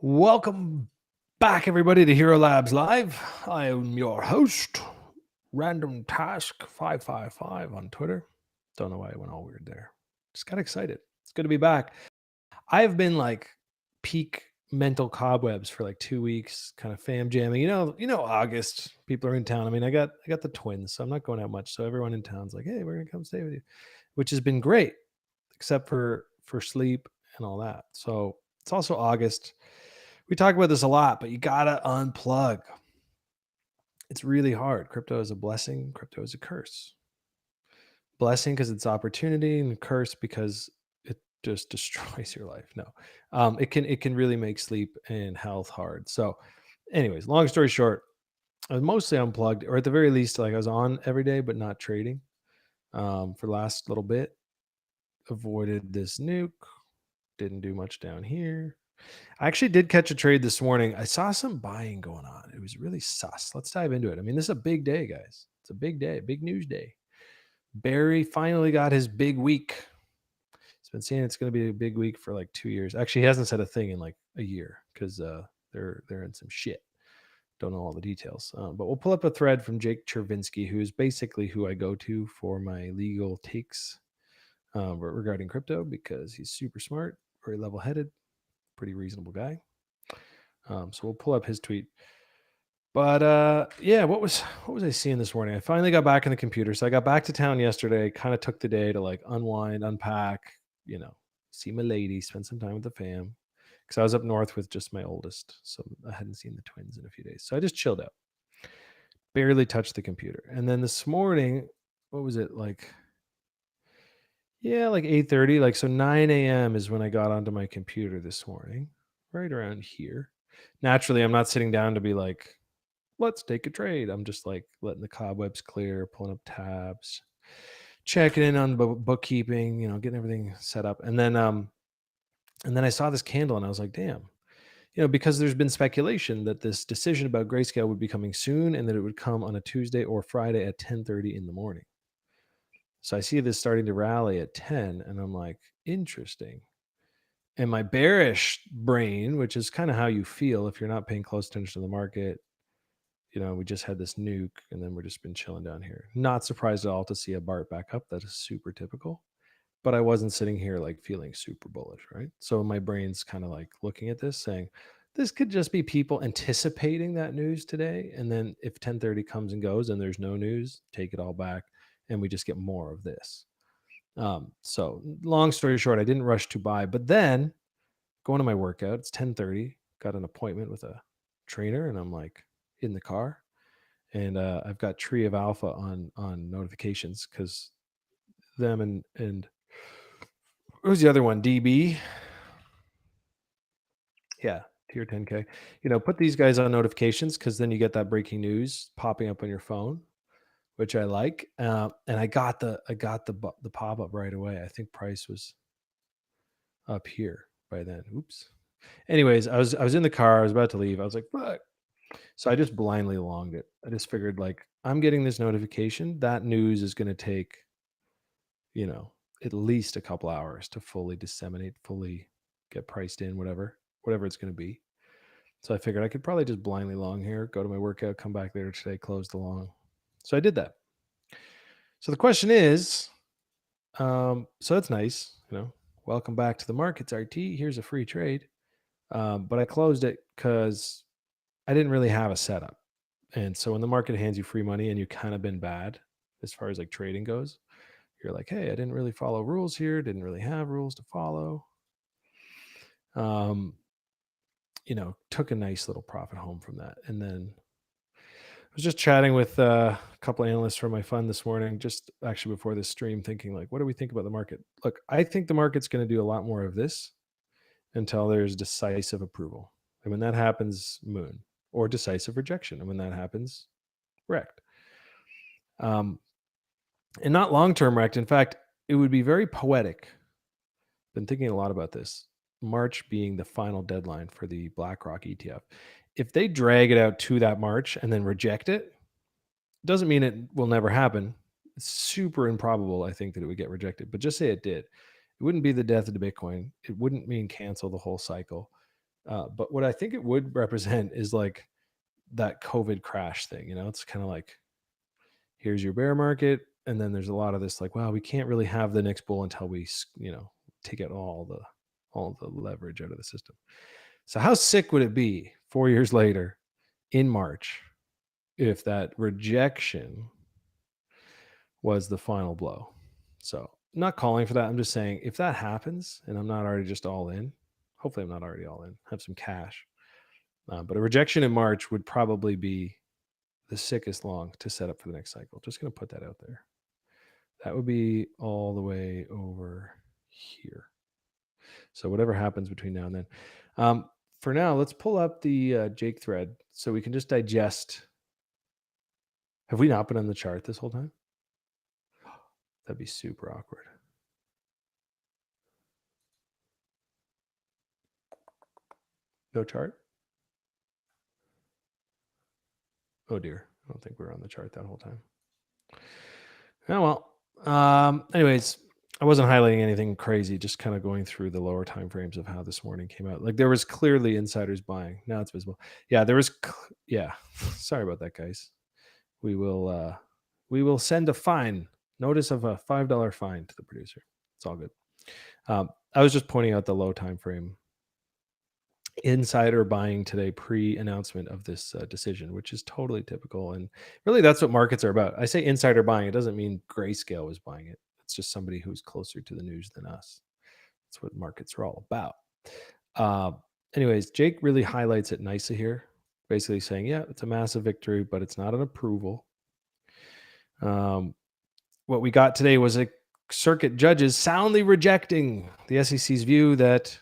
Welcome back, everybody, to Hxro Labs Live. I am your host, Random Task 555 on Twitter. Don't know why I went all weird there. Just got excited. It's good to be back. I've been like peak mental cobwebs for like 2 weeks, kind of fam jamming. August, people are in town. I mean, I got the twins, so I'm not going out much. So everyone in town's like, hey, we're gonna come stay with you, which has been great, except for sleep and all that. So it's also August. We talk about this a lot, but you gotta unplug. It's really hard. Crypto is a blessing. Crypto is a curse. Blessing because it's opportunity, and curse because it just destroys your life. No, it can really make sleep and health hard. So, anyways, long story short, I was mostly unplugged, or at the very least, like I was on every day, but not trading. For the last little bit, avoided this nuke. Didn't do much down here. I actually did catch a trade this morning. I saw some buying going on. It was really sus. Let's dive into it. I mean, this is a big day, guys. It's a big day, big news day. Barry finally got his big week. He's been saying it's going to be a big week for like 2 years. Actually, he hasn't said a thing in like a year because they're in some shit. Don't know all the details. But we'll pull up a thread from Jake Chervinsky, who is basically who I go to for my legal takes regarding crypto because he's super smart, very level-headed, pretty reasonable guy. So we'll pull up his tweet. But yeah, what was I seeing this morning? I finally got back in the computer. So I got back to town yesterday, kind of took the day to like unwind, unpack, see my lady, spend some time with the fam. Because I was up north with just my oldest. So I hadn't seen the twins in a few days. So I just chilled out. Barely touched the computer. And then this morning, what was it like? Yeah, like 8:30. Like so 9 a.m. is when I got onto my computer this morning, right around here. Naturally, I'm not sitting down to be like, let's take a trade. I'm just like letting the cobwebs clear, pulling up tabs, checking in on bookkeeping, getting everything set up. And then I saw this candle and I was like, damn, because there's been speculation that this decision about Grayscale would be coming soon and that it would come on a Tuesday or Friday at 10:30 in the morning. So I see this starting to rally at 10 and I'm like, interesting. And my bearish brain, which is kind of how you feel if you're not paying close attention to the market, we just had this nuke and then we're just been chilling down here. Not surprised at all to see a BART back up. That is super typical. But I wasn't sitting here like feeling super bullish, right? So my brain's kind of like looking at this saying, this could just be people anticipating that news today. And then if 10:30 comes and goes and there's no news, take it all back and we just get more of this. So long story short, I didn't rush to buy, but then going to my workout, it's 10:30, got an appointment with a trainer and I'm like in the car and I've got Tree of Alpha on notifications because them and who's the other one? DB. Yeah, tier 10K. Put these guys on notifications because then you get that breaking news popping up on your phone, which I like. And I got the pop up right away. I think price was up here by then. Oops. Anyways, I was in the car. I was about to leave. I was like, fuck. So I just blindly longed it. I just figured like I'm getting this notification. That news is going to take, at least a couple hours to fully disseminate, fully get priced in, whatever it's going to be. So I figured I could probably just blindly long here, go to my workout, come back later today, close the long. So I did that. So the question is, so that's nice, welcome back to the markets, RT. Here's a free trade. But I closed it because I didn't really have a setup. And so when the market hands you free money and you kind of been bad as far as like trading goes, you're like, hey, I didn't really follow rules here, didn't really have rules to follow. Took a nice little profit home from that. And then I was just chatting with a couple of analysts from my fund this morning, just actually before this stream, thinking like, what do we think about the market? Look, I think the market's going to do a lot more of this until there's decisive approval. And when that happens, moon, or decisive rejection. And when that happens, wrecked. And not long-term wrecked. In fact, it would be very poetic. Been thinking a lot about this. March being the final deadline for the BlackRock ETF. If they drag it out to that March and then reject it, doesn't mean it will never happen. It's super improbable, I think, that it would get rejected. But just say it did. It wouldn't be the death of the Bitcoin. It wouldn't mean cancel the whole cycle. But what I think it would represent is like that COVID crash thing. It's kind of like, here's your bear market, and then there's a lot of this like, wow, we can't really have the next bull until we take out all the leverage out of the system. So how sick would it be 4 years later in March if that rejection was the final blow? So I'm not calling for that. I'm just saying, if that happens and I'm not already just all in, hopefully I'm not already all in, have some cash. But a rejection in March would probably be the sickest long to set up for the next cycle. Just going to put that out there. That would be all the way over here. So whatever happens between now and then. For now, let's pull up the Jake thread so we can just digest. Have we not been on the chart this whole time? That'd be super awkward. No chart? Oh dear. I don't think we were on the chart that whole time. Oh well. Anyways, I wasn't highlighting anything crazy, just kind of going through the lower time frames of how this morning came out. Like there was clearly insiders buying. Now it's visible. Yeah, there was. Yeah, sorry about that, guys. We will send a fine notice of a $5 fine to the producer. It's all good. I was just pointing out the low time frame insider buying today pre-announcement of this decision, which is totally typical. And really that's what markets are about. I say insider buying, it doesn't mean Grayscale was buying it. It's just somebody who's closer to the news than us. That's what markets are all about. Anyways, Jake really highlights it nicely here, basically saying, yeah, it's a massive victory, but it's not an approval. What we got today was a circuit judges soundly rejecting the SEC's view that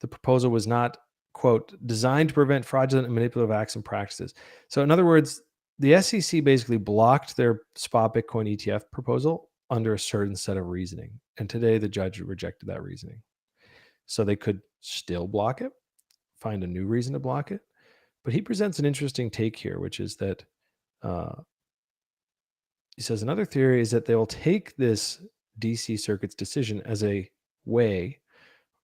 the proposal was not, quote, designed to prevent fraudulent and manipulative acts and practices. So in other words, the SEC basically blocked their spot Bitcoin ETF proposal under a certain set of reasoning. And today the judge rejected that reasoning. So they could still block it, find a new reason to block it. But he presents an interesting take here, which is that he says another theory is that they will take this DC Circuit's decision as a way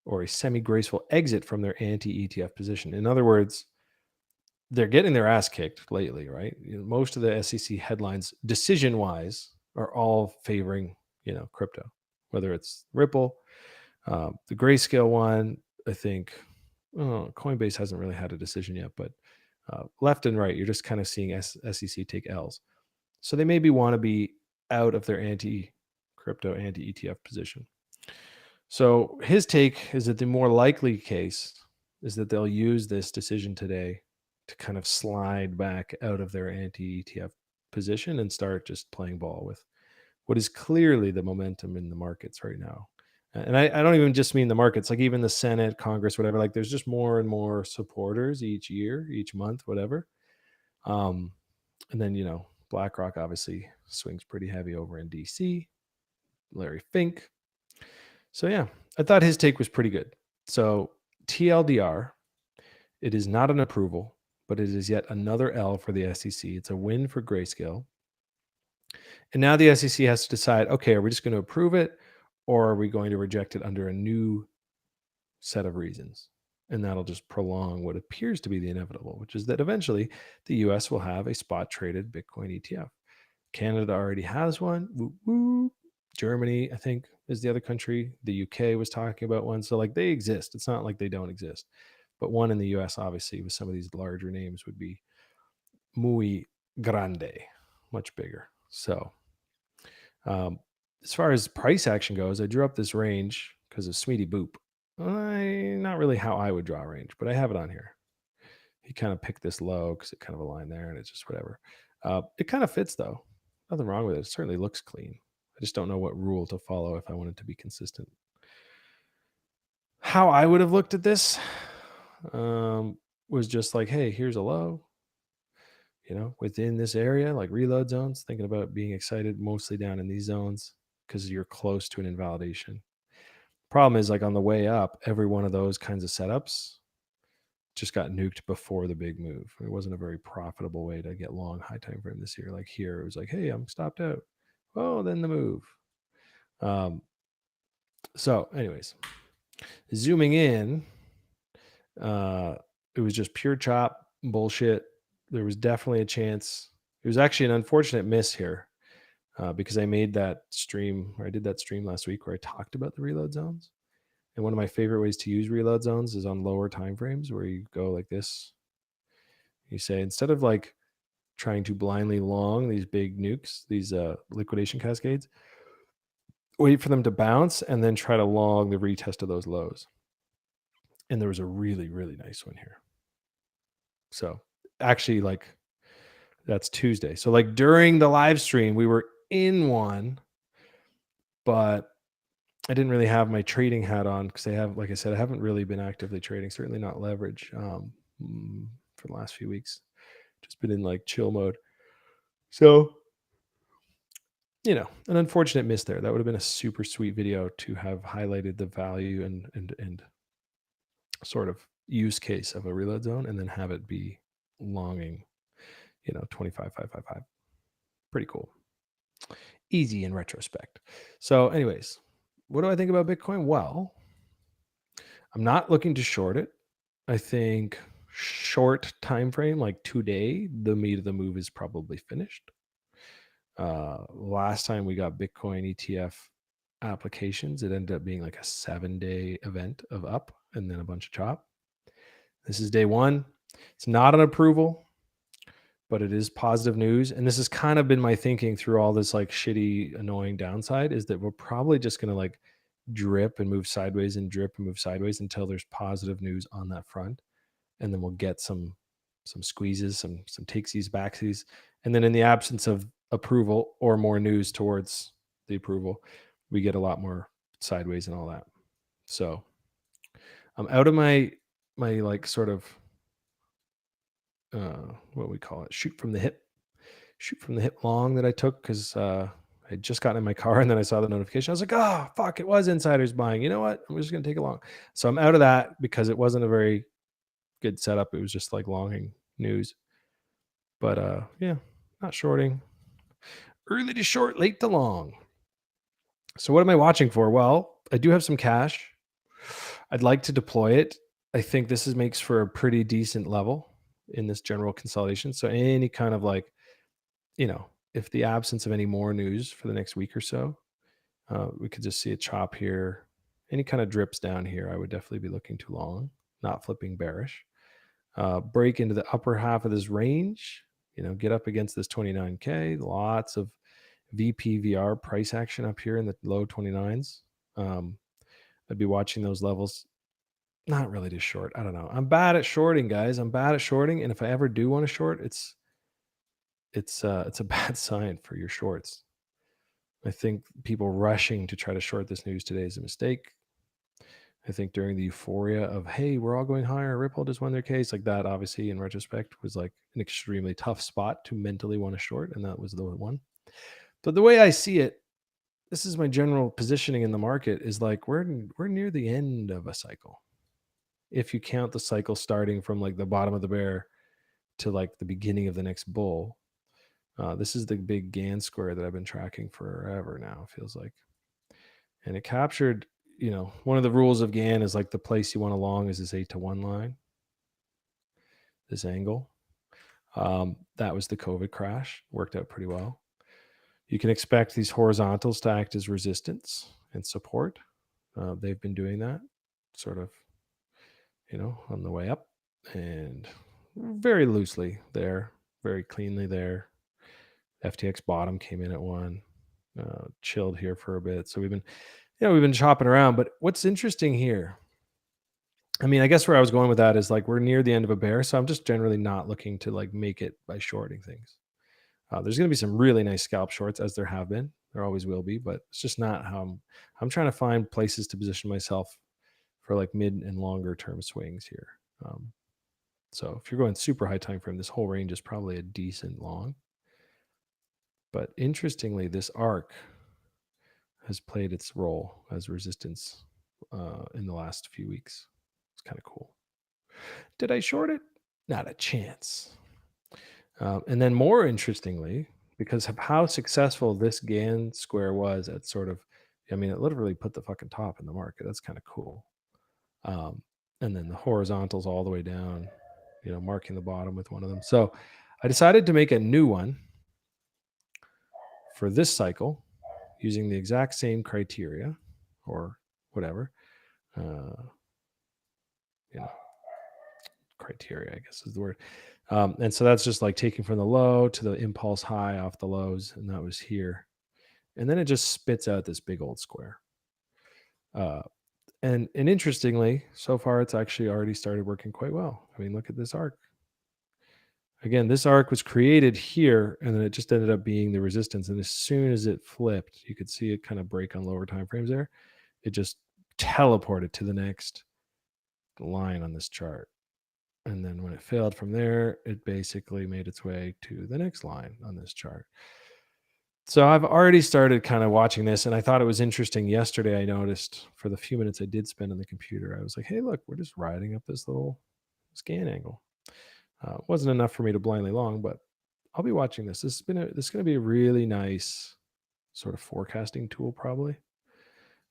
or a semi-graceful exit from their anti-ETF position. In other words, they're getting their ass kicked lately, right? Most of the SEC headlines, decision-wise, are all favoring, crypto, whether it's Ripple, the Grayscale one. I think Coinbase hasn't really had a decision yet, but left and right, you're just kind of seeing SEC take L's. So they maybe want to be out of their anti-crypto, anti-ETF position. So his take is that the more likely case is that they'll use this decision today to kind of slide back out of their anti-ETF position and start just playing ball with what is clearly the momentum in the markets right now. And I don't even just mean the markets, like even the Senate, Congress, whatever, like there's just more and more supporters each year, each month, whatever. And then, BlackRock obviously swings pretty heavy over in DC, Larry Fink. So yeah, I thought his take was pretty good. So TLDR, it is not an approval, but it is yet another L for the SEC. It's a win for Grayscale. And now the SEC has to decide, okay, are we just going to approve it or are we going to reject it under a new set of reasons? And that'll just prolong what appears to be the inevitable, which is that eventually the US will have a spot traded Bitcoin ETF. Canada already has one. Woo woo. Germany, I think, is the other country. The UK was talking about one. So like they exist. It's not like they don't exist. But one in the US, obviously, with some of these larger names would be muy grande, much bigger. So as far as price action goes, I drew up this range because of Smeety Boop. Not really how I would draw a range, but I have it on here. He kind of picked this low because it kind of aligned there and it's just whatever. It kind of fits though. Nothing wrong with it. It certainly looks clean. I just don't know what rule to follow if I wanted to be consistent. How I would have looked at this was just like, hey, here's a low, within this area, like reload zones, thinking about being excited mostly down in these zones because you're close to an invalidation. Problem is, like on the way up, every one of those kinds of setups just got nuked before the big move. It wasn't a very profitable way to get long high time frame this year. Like here, it was like, hey, I'm stopped out. Oh, then the move. So anyways, zooming in, It was just pure chop bullshit. There was definitely a chance. It was actually an unfortunate miss here because I made that stream, or I did that stream last week where I talked about the reload zones. And one of my favorite ways to use reload zones is on lower time frames where you go like this. You say, instead of like trying to blindly long these big nukes, these liquidation cascades, wait for them to bounce and then try to long the retest of those lows. And there was a really, really nice one here. So actually, like, that's Tuesday. So like during the live stream, we were in one, but I didn't really have my trading hat on because I have, like I said, I haven't really been actively trading, certainly not leverage for the last few weeks. Just been in like chill mode. So, you know, an unfortunate miss there. That would have been a super sweet video to have highlighted the value and sort of use case of a reload zone and then have it be longing, 25,555. Pretty cool. Easy in retrospect. So anyways, what do I think about Bitcoin? Well, I'm not looking to short it. I think short time frame, like today, the meat of the move is probably finished. Last time we got Bitcoin ETF applications, it ended up being like a 7-day event of up and then a bunch of chop. This is day one. It's not an approval, but it is positive news. And this has kind of been my thinking through all this like shitty, annoying downside, is that we're probably just going to like drip and move sideways and drip and move sideways until there's positive news on that front. And then we'll get some squeezes, some takesies, backsies. And then in the absence of approval or more news towards the approval, we get a lot more sideways and all that. So I'm out of my like sort of what we call it, shoot from the hip long that I took because I had just gotten in my car and then I saw the notification. I was like, oh fuck, it was insiders buying. You know what? I'm just gonna take it long. So I'm out of that because it wasn't a very good setup. It was just like longing news. But yeah, not shorting. Early to short, late to long. So what am I watching for? Well, I do have some cash. I'd like to deploy it. I think this makes for a pretty decent level in this general consolidation. So any kind of like, if the absence of any more news for the next week or so, we could just see a chop here. Any kind of drips down here, I would definitely be looking to long, not flipping bearish. Break into the upper half of this range, get up against this 29K. Lots of VPVR price action up here in the low 29s. I'd be watching those levels. Not really to short. I don't know. I'm bad at shorting, guys. I'm bad at shorting, and if I ever do want to short, it's a bad sign for your shorts. I think people rushing to try to short this news today is a mistake. I think during the euphoria of, hey, we're all going higher, Ripple just won their case, like that, obviously, in retrospect, was like an extremely tough spot to mentally want to short, and that was the one. But the way I see it, this is my general positioning in the market, is like we're near the end of a cycle. If you count the cycle starting from like the bottom of the bear to like the beginning of the next bull, this is the big Gann square that I've been tracking forever now, it feels like. And it captured, one of the rules of Gann is like the place you want to long is this 8-to-1 line, this angle. That was the COVID crash, worked out pretty well. You can expect these horizontals to act as resistance and support. They've been doing that sort of, on the way up and very loosely there, very cleanly there. FTX bottom came in at 1, chilled here for a bit. So we've been chopping around. But what's interesting here, I mean, I guess where I was going with that is like we're near the end of a bear, so I'm just generally not looking to like make it by shorting things. There's going to be some really nice scalp shorts, as there have been. There always will be, but it's just not how I'm trying to find places to position myself for like mid and longer term swings here. So if you're going super high time frame, this whole range is probably a decent long. But interestingly, this arc has played its role as resistance in the last few weeks. It's kind of cool. Did I short it? Not a chance. And then more interestingly, because of how successful this Gann square was at sort of, it literally put the fucking top in the market. That's kind of cool. and then the horizontals all the way down, marking the bottom with one of them. So I decided to make a new one for this cycle using the exact same criteria or whatever, criteria, I guess is the word. And so that's just like taking from the low to the impulse high off the lows. And that was here. And then it just spits out this big old square. And interestingly, so far it's actually already started working quite well. I mean, look at this arc. Again, this arc was created here, and then it just ended up being the resistance. And as soon as it flipped, you could see it kind of break on lower time frames there. It just teleported to the next line on this chart. And then when it failed from there, it basically made its way to the next line on this chart. So I've already started kind of watching this, and I thought it was interesting. Yesterday, I noticed for the few minutes I did spend on the computer, I was like, hey, look, we're just riding up this little scan angle. It wasn't enough for me to blindly long, but I'll be watching this. This is going to be a really nice sort of forecasting tool, probably,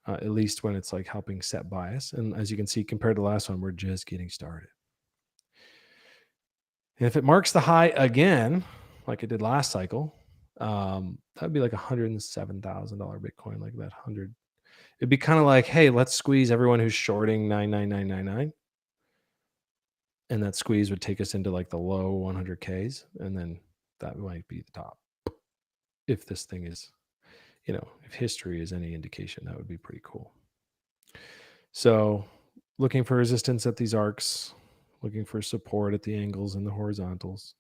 at least when it's like helping set bias. And as you can see, compared to the last one, we're just getting started. And if it marks the high again, like it did last cycle, that'd be like $107,000 Bitcoin, like that 100. It'd be kind of like, hey, let's squeeze everyone who's shorting 99999. And that squeeze would take us into like the low 100Ks. And then that might be the top. If this thing is, if history is any indication, that would be pretty cool. So looking for resistance at these arcs, looking for support at the angles and the horizontals.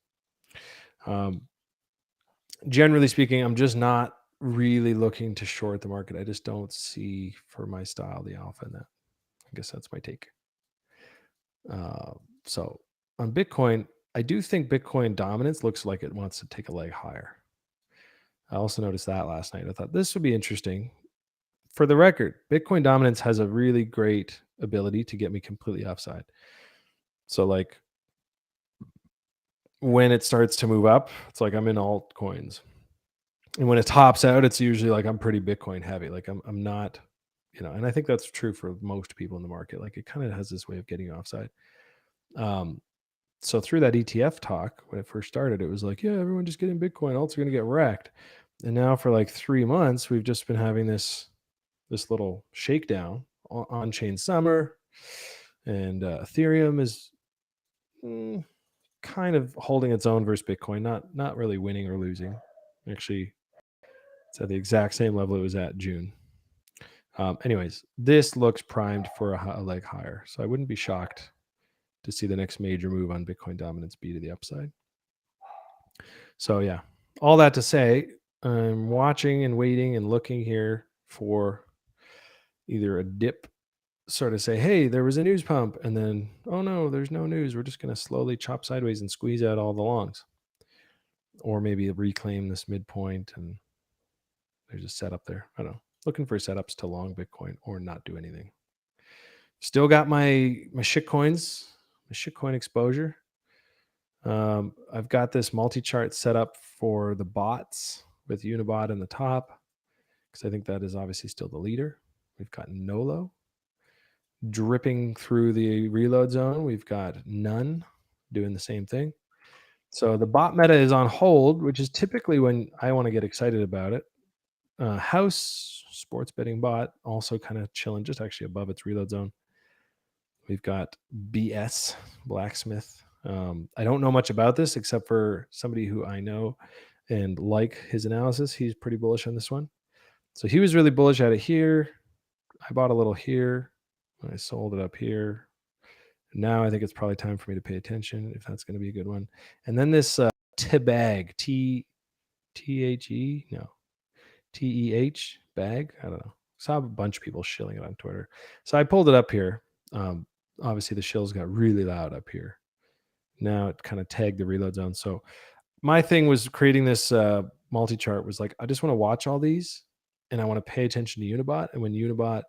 Generally speaking, I'm just not really looking to short the market. I just don't see for my style the alpha in that. I guess that's my take. So on Bitcoin, I do think Bitcoin dominance looks like it wants to take a leg higher. I also noticed that last night. I thought this would be interesting. For the record, Bitcoin dominance has a really great ability to get me completely offside. So like when it starts to move up, it's like I'm in altcoins. And when it tops out, it's usually like I'm pretty Bitcoin heavy. Like I'm not, and I think that's true for most people in the market. Like it kind of has this way of getting you offside. So through that ETF talk, when it first started, it was like, yeah, everyone just get in Bitcoin. Alts are going to get wrecked. And now for like 3 months, we've just been having this little shakedown on chain summer. And Ethereum is kind of holding its own versus Bitcoin, not really winning or losing. Actually, it's at the exact same level it was at June. Anyways, this looks primed for a leg higher. So I wouldn't be shocked to see the next major move on Bitcoin dominance be to the upside. So yeah, all that to say, I'm watching and waiting and looking here for either a dip, sort of say, hey, there was a news pump, and then, oh no, there's no news. We're just going to slowly chop sideways and squeeze out all the longs. Or maybe reclaim this midpoint and there's a setup there. I don't know. Looking for setups to long Bitcoin or not do anything. Still got my shitcoins, my shitcoin exposure. I've got this multi-chart set up for the bots with Unibot in the top because I think that is obviously still the leader. We've got Nolo dripping through the reload zone. We've got none doing the same thing. So the bot meta is on hold, which is typically when I want to get excited about it. House sports betting bot also kind of chilling just actually above its reload zone. We've got BS Blacksmith. I don't know much about this except for somebody who I know and like his analysis. He's pretty bullish on this one. So he was really bullish at it here. I bought a little here. I sold it up here. Now I think it's probably time for me to pay attention if that's going to be a good one. And then this T-bag, T-H-E, no, T-E-H bag. I don't know. Saw a bunch of people shilling it on Twitter. So I pulled it up here. Obviously the shills got really loud up here. Now it kind of tagged the reload zone. So my thing was creating this multi-chart was like, I just want to watch all these and I want to pay attention to Unibot. And when Unibot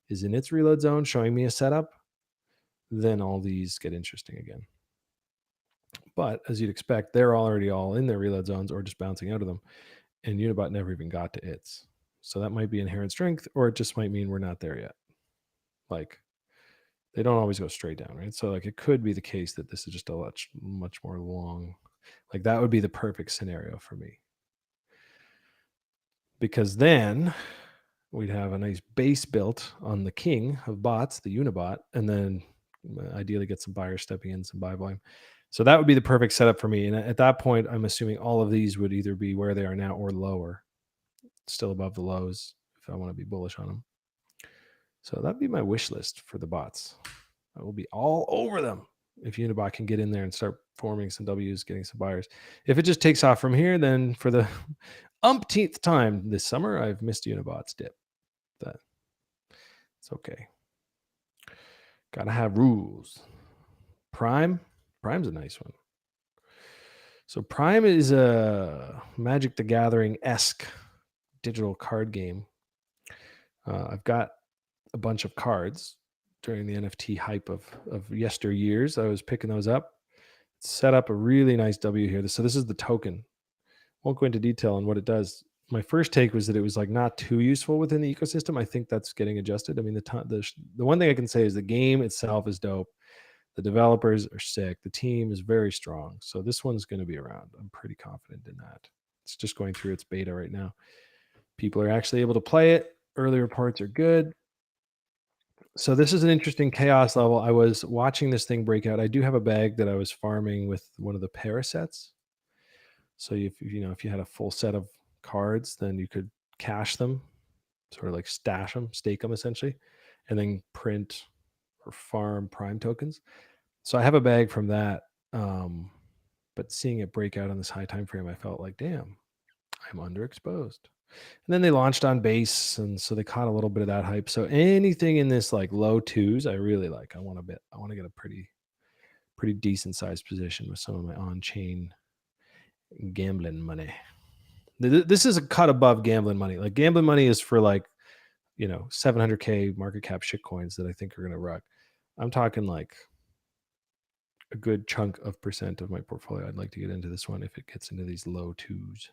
is in its reload zone showing me a setup, then all these get interesting again. But as you'd expect, they're already all in their reload zones or just bouncing out of them. And Unibot never even got to its. So that might be inherent strength, or it just might mean we're not there yet. Like They don't always go straight down, right? So like it could be the case that this is just a much more long, like that would be the perfect scenario for me. Because then we'd have a nice base built on the king of bots, the Unibot, and then ideally get some buyers stepping in, some buy volume. So that would be the perfect setup for me. And at that point, I'm assuming all of these would either be where they are now or lower, still above the lows if I want to be bullish on them. So that'd be my wish list for the bots. I will be all over them if Unibot can get in there and start forming some W's, getting some buyers. If it just takes off from here, then for the umpteenth time this summer, I've missed Unibot's dip. That it's okay. Gotta have rules. Prime's a nice one. So Prime is a Magic the Gathering-esque digital card game. I've got a bunch of cards during the NFT hype of yesteryears. I was picking those up. Set up a really nice W here. So this is the token. Won't go into detail on what it does. My first take was that it was like not too useful within the ecosystem. I think that's getting adjusted. I mean, the one thing I can say is the game itself is dope. The developers are sick. The team is very strong. So this one's going to be around. I'm pretty confident in that. It's just going through its beta right now. People are actually able to play it. Early reports are good. So this is an interesting chaos level. I was watching this thing break out. I do have a bag that I was farming with one of the para sets. So if you had a full set of cards, then you could cache them, sort of like stash them, stake them essentially, and then print or farm Prime tokens. So I have a bag from that. But seeing it break out on this high time frame, I felt like, damn, I'm underexposed. And then they launched on base, and so they caught a little bit of that hype. So anything in this like low twos, I really like. I want to get a pretty decent sized position with some of my on-chain gambling money. This is a cut above gambling money. Like gambling money is for like, 700K market cap shit coins that I think are going to rock. I'm talking like a good chunk of percent of my portfolio. I'd like to get into this one if it gets into these low twos.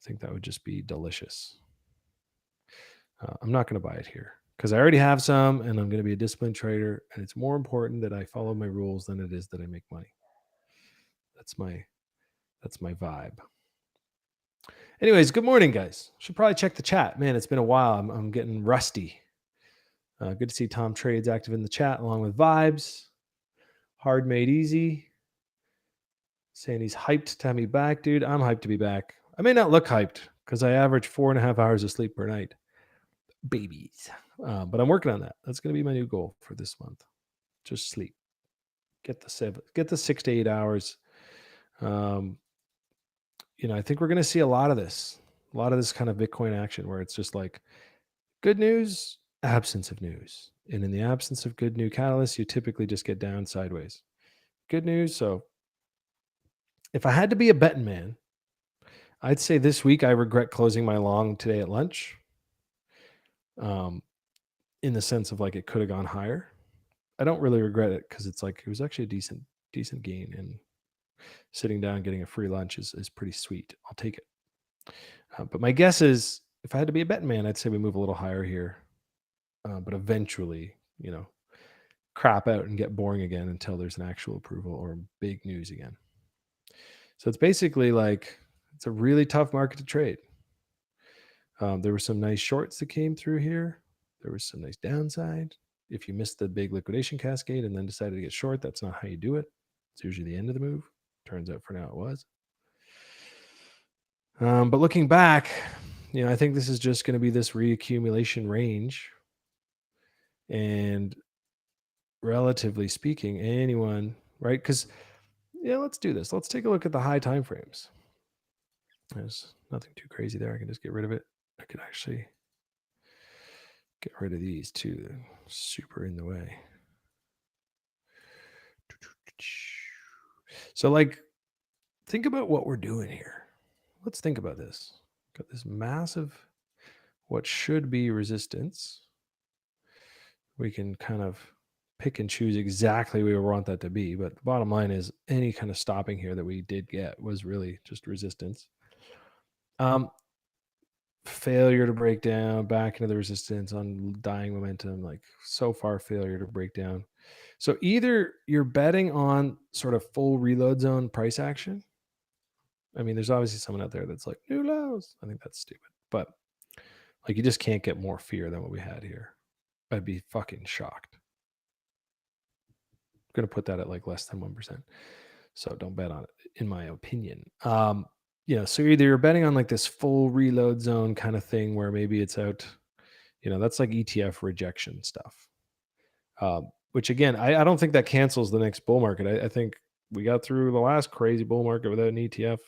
I think that would just be delicious. I'm not going to buy it here because I already have some and I'm going to be a disciplined trader. And it's more important that I follow my rules than it is that I make money. That's my vibe. Anyways, good morning, guys. Should probably check the chat. Man, it's been a while. I'm getting rusty. Good to see Tom Trades active in the chat along with Vibes. Hard Made Easy. Saying he's hyped to have me back, dude. I'm hyped to be back. I may not look hyped because I average 4.5 hours of sleep per night. Babies. But I'm working on that. That's going to be my new goal for this month. Just sleep. Get the 6 to 8 hours. I think we're going to see a lot of this kind of Bitcoin action where it's just like good news, absence of news. And in the absence of good new catalysts, you typically just get down sideways. Good news. So if I had to be a betting man, I'd say this week I regret closing my long today at lunch. In the sense of like it could have gone higher. I don't really regret it because it's like it was actually a decent gain, and sitting down getting a free lunch is pretty sweet. I'll take it. But my guess is if I had to be a betting man, I'd say we move a little higher here. But eventually, crap out and get boring again until there's an actual approval or big news again. So it's basically like it's a really tough market to trade. There were some nice shorts that came through here. There was some nice downside. If you missed the big liquidation cascade and then decided to get short, that's not how you do it. It's usually the end of the move. Turns out for now it was. But looking back, I think this is just going to be this reaccumulation range. And relatively speaking, anyone, right? Because, let's do this. Let's take a look at the high time frames. There's nothing too crazy there. I can just get rid of it. I could actually get rid of these too. They're super in the way. So think about what we're doing here. Let's think about this. Got this massive, what should be resistance. We can kind of pick and choose exactly where we want that to be. But the bottom line is any kind of stopping here that we did get was really just resistance. failure to break down, back into the resistance on dying momentum, like so far failure to break down. So either you're betting on sort of full reload zone price action. I mean, there's obviously someone out there that's like new lows. I think that's stupid, but like you just can't get more fear than what we had here. I'd be fucking shocked. I'm gonna put that at like less than 1%. So don't bet on it, in my opinion. So either you're betting on like this full reload zone kind of thing where maybe it's out, that's like ETF rejection stuff. Which again, I don't think that cancels the next bull market. I think we got through the last crazy bull market without an ETF.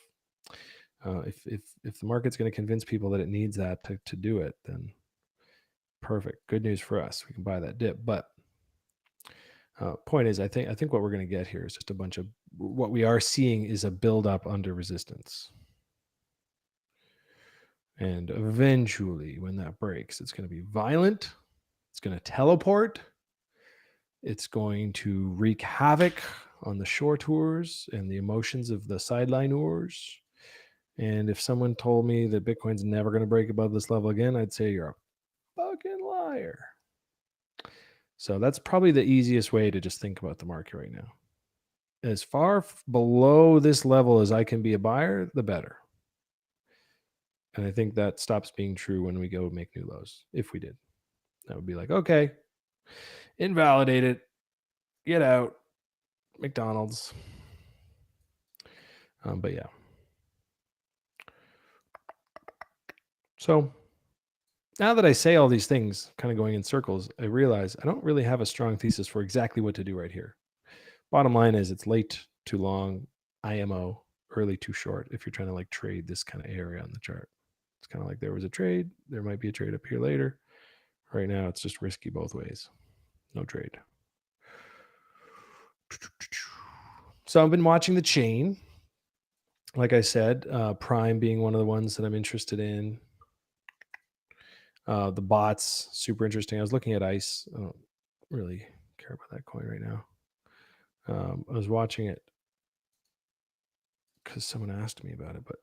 If the market's going to convince people that it needs that to do it, then perfect. Good news for us. We can buy that dip. But point is, I think what we're going to get here is just a bunch of what we are seeing is a buildup under resistance. And eventually, when that breaks, it's going to be violent. It's going to teleport. It's going to wreak havoc on the shore tours and the emotions of the sideliners. And if someone told me that Bitcoin's never going to break above this level again, I'd say you're a fucking liar. So that's probably the easiest way to just think about the market right now. As far below this level as I can be a buyer, the better. And I think that stops being true when we go make new lows. If we did, that would be like, okay, invalidate it, get out, McDonald's. But yeah. So now that I say all these things kind of going in circles, I realize I don't really have a strong thesis for exactly what to do right here. Bottom line is it's late too long, IMO, early too short if you're trying to like trade this kind of area on the chart. It's kind of like there was a trade. There might be a trade up here later. Right now, it's just risky both ways. No trade. So I've been watching the chain. Like I said, Prime being one of the ones that I'm interested in. The bots, super interesting. I was looking at ICE. I don't really care about that coin right now. I was watching it because someone asked me about it, but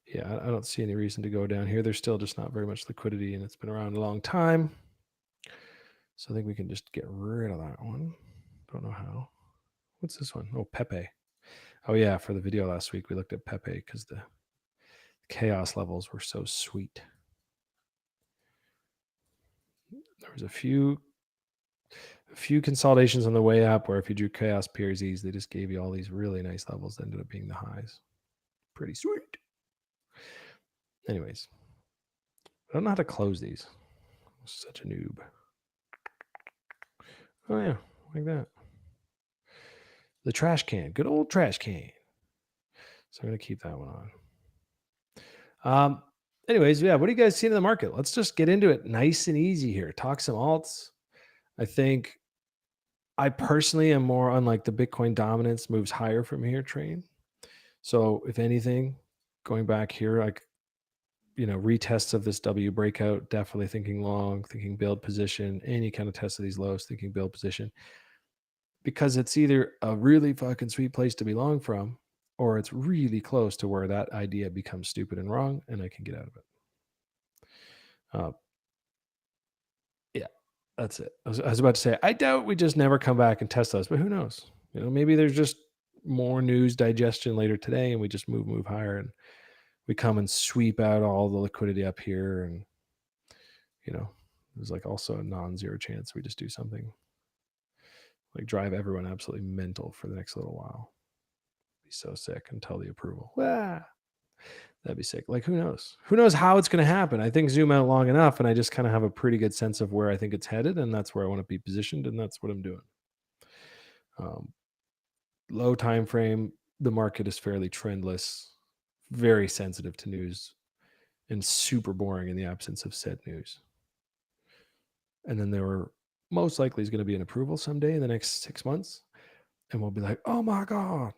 yeah, I don't see any reason to go down here. There's still just not very much liquidity, and it's been around a long time. So I think we can just get rid of that one. Don't know how. What's this one? Oh, Pepe. Oh yeah, for the video last week, we looked at Pepe because the chaos levels were so sweet. There was a few consolidations on the way up where if you drew chaos PRZs, they just gave you all these really nice levels that ended up being the highs. Pretty sweet. Anyways, I don't know how to close these. I'm such a noob. Oh yeah, like that. The trash can, good old trash can. So I'm going to keep that one on. Anyways, yeah, what do you guys see in the market? Let's just get into it nice and easy here. Talk some alts. I think I personally am more on like the Bitcoin dominance moves higher from here train. So if anything, going back here, like, retests of this W breakout, definitely thinking long, thinking build position, any kind of test of these lows, thinking build position. Because it's either a really fucking sweet place to be long from, or it's really close to where that idea becomes stupid and wrong, and I can get out of it. Yeah, that's it. I was about to say, I doubt we just never come back and test those, but who knows? Maybe there's just more news digestion later today, and we just move higher, and we come and sweep out all the liquidity up here, and there's like also a non-zero chance we just do something like drive everyone absolutely mental for the next little while. Be so sick until the approval. That'd be sick. Like, who knows? Who knows how it's going to happen? I think zoom out long enough, and I just kind of have a pretty good sense of where I think it's headed, and that's where I want to be positioned, and that's what I'm doing. Low time frame, the market is fairly trendless, very sensitive to news, and super boring in the absence of said news. And then there were most likely is going to be an approval someday in the next 6 months, and we'll be like, oh my God,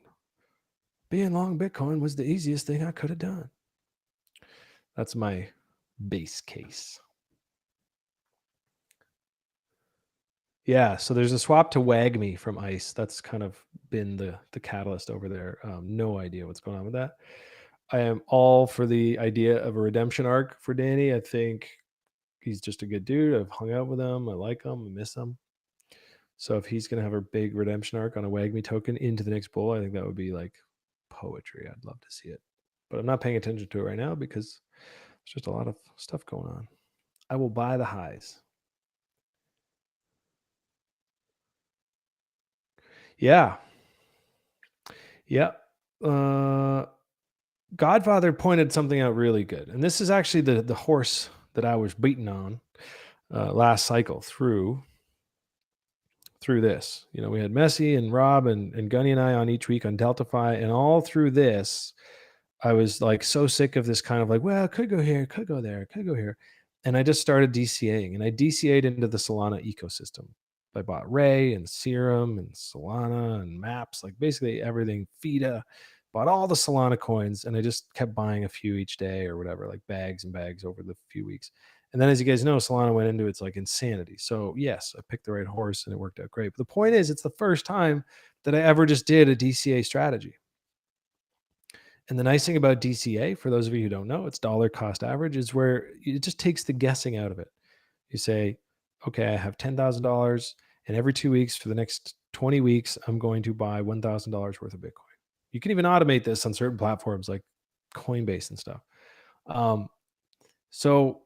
being long Bitcoin was the easiest thing I could have done. That's my base case. Yeah, so there's a swap to WAGME from ICE. That's kind of been the catalyst over there. No idea what's going on with that. I am all for the idea of a redemption arc for Danny. I think he's just a good dude. I've hung out with him. I like him. I miss him. So if he's going to have a big redemption arc on a WAGMI token into the next bull, I think that would be like poetry. I'd love to see it. But I'm not paying attention to it right now because there's just a lot of stuff going on. I will buy the highs. Yeah. Yeah. Godfather pointed something out really good. And this is actually the horse that I was beating on last cycle through this. You know, we had Messi and Rob and Gunny and I on each week on DeltaFi, and all through this, I was like so sick of this kind of like, well, could go here, could go there, could go here. And I just started DCAing, and I DCA'd into the Solana ecosystem. I bought Ray and Serum and Solana and Maps, like basically everything, FIDA, bought all the Solana coins, and I just kept buying a few each day or whatever, like bags and bags over the few weeks. And then, as you guys know, Solana went into its like insanity. So yes, I picked the right horse and it worked out great. But the point is, it's the first time that I ever just did a DCA strategy. And the nice thing about DCA, for those of you who don't know, it's dollar cost average, is where it just takes the guessing out of it. You say, okay, I have $10,000, and every 2 weeks for the next 20 weeks, I'm going to buy $1,000 worth of Bitcoin. You can even automate this on certain platforms like Coinbase and stuff. So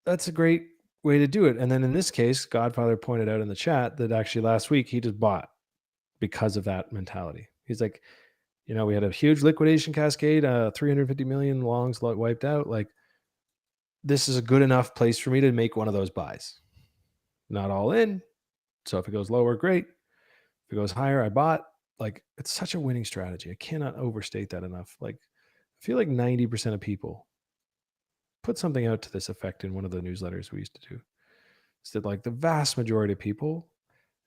that's a great way to do it. And then in this case, Godfather pointed out in the chat that actually last week he just bought because of that mentality. He's like, you know, we had a huge liquidation cascade, 350 million longs wiped out. Like, this is a good enough place for me to make one of those buys. Not all in. So if it goes lower, great. If it goes higher, I bought. Like, it's such a winning strategy. I cannot overstate that enough. Like, I feel like 90% of people put something out to this effect in one of the newsletters we used to do. Is that like the vast majority of people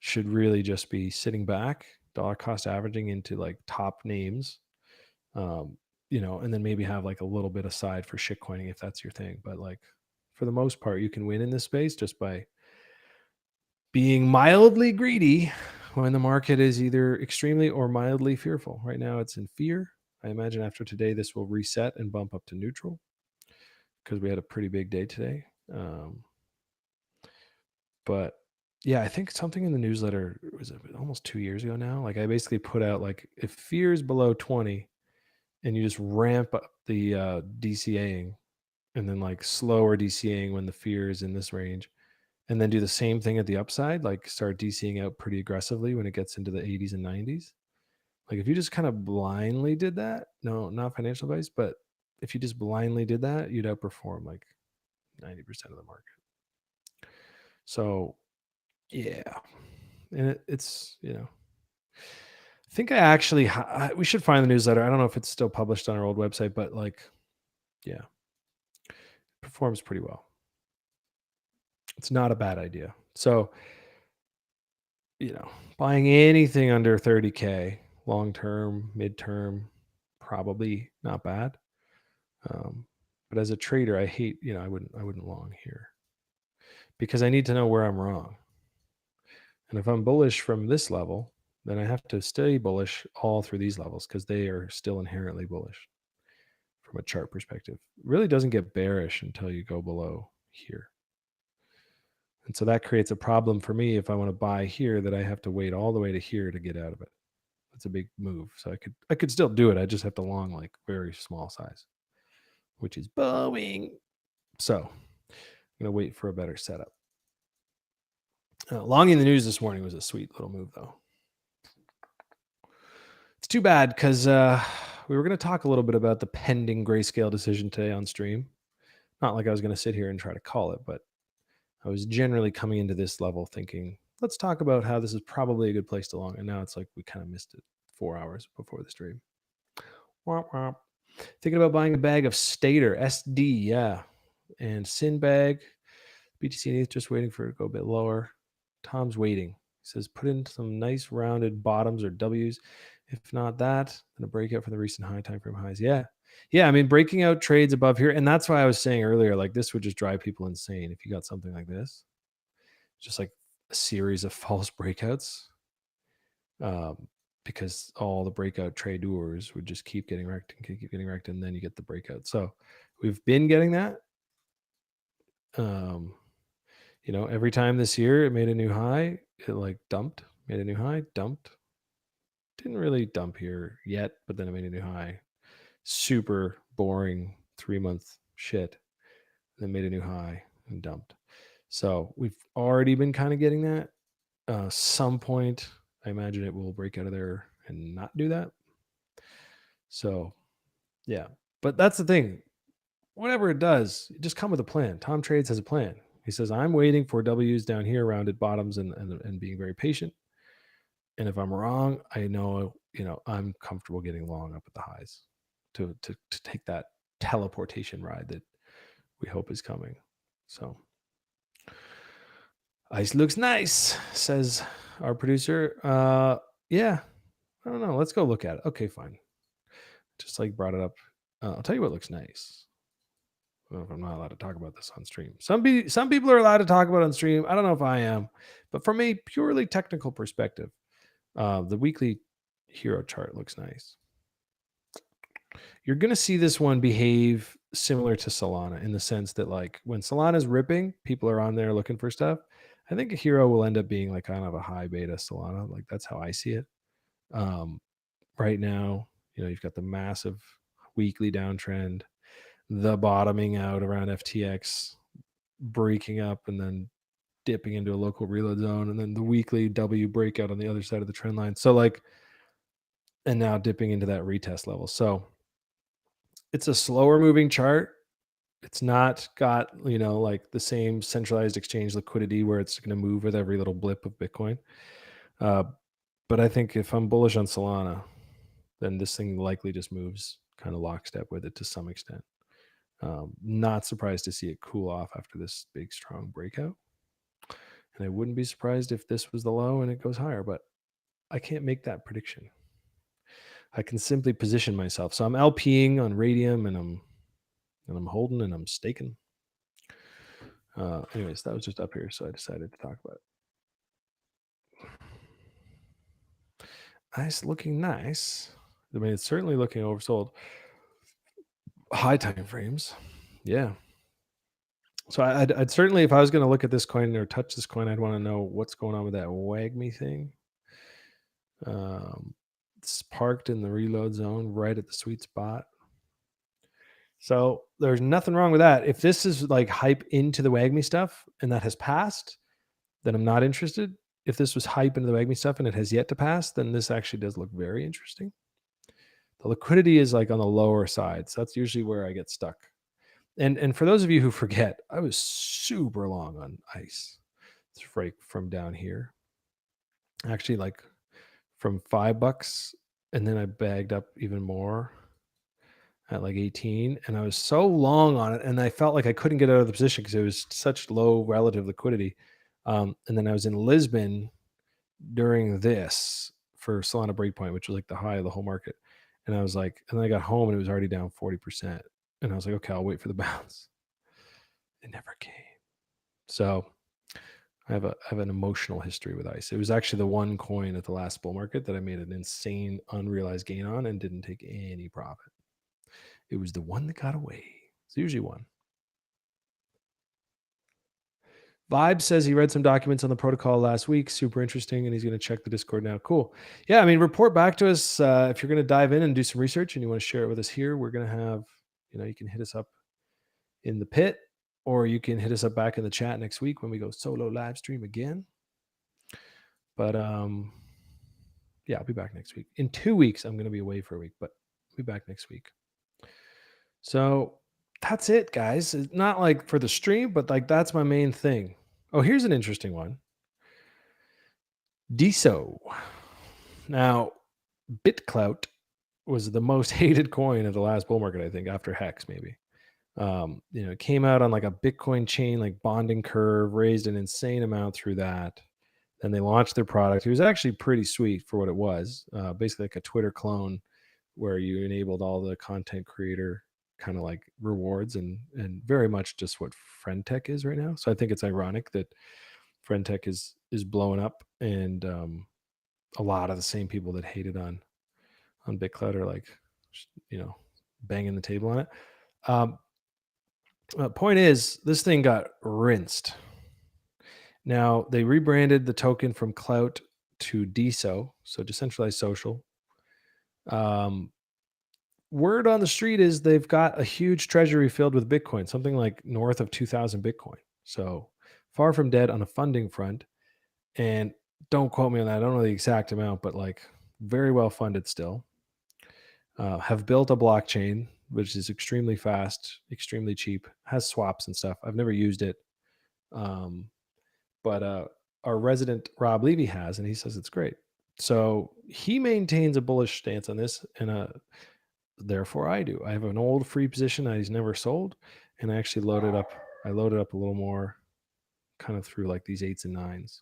should really just be sitting back, dollar cost averaging into like top names, you know, and then maybe have like a little bit aside for shitcoining if that's your thing. But like for the most part, you can win in this space just by being mildly greedy when the market is either extremely or mildly fearful. Right now it's in fear. I imagine after today, this will reset and bump up to neutral because we had a pretty big day today. But yeah, I think something in the newsletter was almost 2 years ago now. Like I basically put out like if fear is below 20 and you just ramp up the DCAing and then like slower DCAing when the fear is in this range, and then do the same thing at the upside, like start DCing out pretty aggressively when it gets into the 80s and 90s. Like if you just kind of blindly did that, no, not financial advice, but if you just blindly did that, you'd outperform like 90% of the market. So yeah, and it's, you know, I think I actually, we should find the newsletter. I don't know if it's still published on our old website, but like, yeah, it performs pretty well. It's not a bad idea. So, you know, buying anything under 30K, long-term, mid-term, probably not bad. But as a trader, I hate, you know, I wouldn't long here because I need to know where I'm wrong. And if I'm bullish from this level, then I have to stay bullish all through these levels because they are still inherently bullish from a chart perspective. It really doesn't get bearish until you go below here. And so that creates a problem for me if I want to buy here that I have to wait all the way to here to get out of it. That's a big move. So I could still do it. I just have to long like very small size, which is Boeing. So I'm going to wait for a better setup. Longing the news this morning was a sweet little move though. It's too bad because we were going to talk a little bit about the pending Grayscale decision today on stream. Not like I was going to sit here and try to call it, but I was generally coming into this level thinking, let's talk about how this is probably a good place to long. And now it's like we kind of missed it 4 hours before the stream. Womp womp. Thinking about buying a bag of Stater, SD, yeah. And Sin bag, BTC&E, just waiting for it to go a bit lower. Tom's waiting. He says, put in some nice rounded bottoms or W's. If not that, then a breakout from the recent high time frame highs. Yeah. Yeah, I mean, breaking out trades above here. And that's why I was saying earlier, like this would just drive people insane if you got something like this. Just like a series of false breakouts. because all the breakout traders would just keep getting wrecked and keep getting wrecked, and then you get the breakout. So we've been getting that. Every time this year it made a new high, it like dumped, made a new high, dumped. Didn't really dump here yet, but then it made a new high. Super boring 3-month shit. Then made a new high and dumped. So we've already been kind of getting that. Some point, I imagine it will break out of there and not do that. So, yeah. But that's the thing. Whatever it does, just come with a plan. Tom Trades has a plan. He says, I'm waiting for W's down here around at bottoms and being very patient. And if I'm wrong, I know, I'm comfortable getting long up at the highs to take that teleportation ride that we hope is coming. So ice looks nice, says our producer. Yeah, I don't know. Let's go look at it. Okay, fine. Just like brought it up. I'll tell you what looks nice. I don't know if I'm not allowed to talk about this on stream. Some people are allowed to talk about it on stream. I don't know if I am, but from a purely technical perspective, the weekly hero chart looks nice. You're going to see this one behave similar to Solana in the sense that, like, when Solana's ripping, people are on there looking for stuff. I think a hero will end up being like kind of a high beta Solana. Like, that's how I see it. Right now, you've got the massive weekly downtrend, the bottoming out around FTX, breaking up and then dipping into a local reload zone, and then the weekly W breakout on the other side of the trend line. So and now dipping into that retest level. So it's a slower moving chart. It's not got, like the same centralized exchange liquidity where it's going to move with every little blip of Bitcoin. But I think if I'm bullish on Solana, then this thing likely just moves kind of lockstep with it to some extent. Not surprised to see it cool off after this big, strong breakout. And I wouldn't be surprised if this was the low and it goes higher, but I can't make that prediction. I can simply position myself. So I'm LPing on Radium and I'm holding and I'm staking. Anyways, that was just up here, so I decided to talk about it. Nice, looking nice. I mean, it's certainly looking oversold. High time frames, yeah. So I'd certainly, if I was going to look at this coin or touch this coin, I'd want to know what's going on with that WAGMI thing. It's parked in the reload zone right at the sweet spot. So there's nothing wrong with that. If this is like hype into the WAGMI stuff and that has passed, then I'm not interested. If this was hype into the WAGMI stuff and it has yet to pass, then this actually does look very interesting. The liquidity is like on the lower side. So that's usually where I get stuck. And for those of you who forget, I was super long on ICE. It's right from down here. Actually, like from $5, and then I bagged up even more at like 18, and I was so long on it, and I felt like I couldn't get out of the position because it was such low relative liquidity. And then I was in Lisbon during this for Solana Breakpoint, which was like the high of the whole market. And I was like, and then I got home and it was already down 40%. And I was like, okay, I'll wait for the bounce. It never came. So I have an emotional history with ICE. It was actually the one coin at the last bull market that I made an insane unrealized gain on and didn't take any profit. It was the one that got away. It's usually one. Vibe says he read some documents on the protocol last week. Super interesting. And he's going to check the Discord now. Cool. Yeah. I mean, report back to us if you're going to dive in and do some research and you want to share it with us here. We're going to have, you can hit us up in the pit, or you can hit us up back in the chat next week when we go solo live stream again. But yeah, I'll be back next week. In 2 weeks, I'm going to be away for a week, but I'll be back next week. So that's it, guys. It's not like for the stream, but like that's my main thing. Oh, here's an interesting one. DESO. Now, BitClout was the most hated coin of the last bull market, I think, after Hex, maybe. It came out on like a Bitcoin chain, like bonding curve, raised an insane amount through that. Then they launched their product. It was actually pretty sweet for what it was. Basically like a Twitter clone where you enabled all the content creator kind of like rewards and very much just what friend tech is right now. So I think it's ironic that friend tech is blowing up and a lot of the same people that hated on BitCloud are like, banging the table on it. Point is, this thing got rinsed. Now, they rebranded the token from Clout to DESO, so decentralized social. Word on the street is they've got a huge treasury filled with Bitcoin, something like north of 2,000 Bitcoin. So far from dead on a funding front. And don't quote me on that. I don't know the exact amount, but like very well funded still. Have built a blockchain, which is extremely fast, extremely cheap, has swaps and stuff. I've never used it. But our resident Rob Levy has, and he says it's great. So he maintains a bullish stance on this, and therefore I do. I have an old free position that he's never sold, and I actually loaded up. I loaded up a little more, kind of through like these 8s and 9s.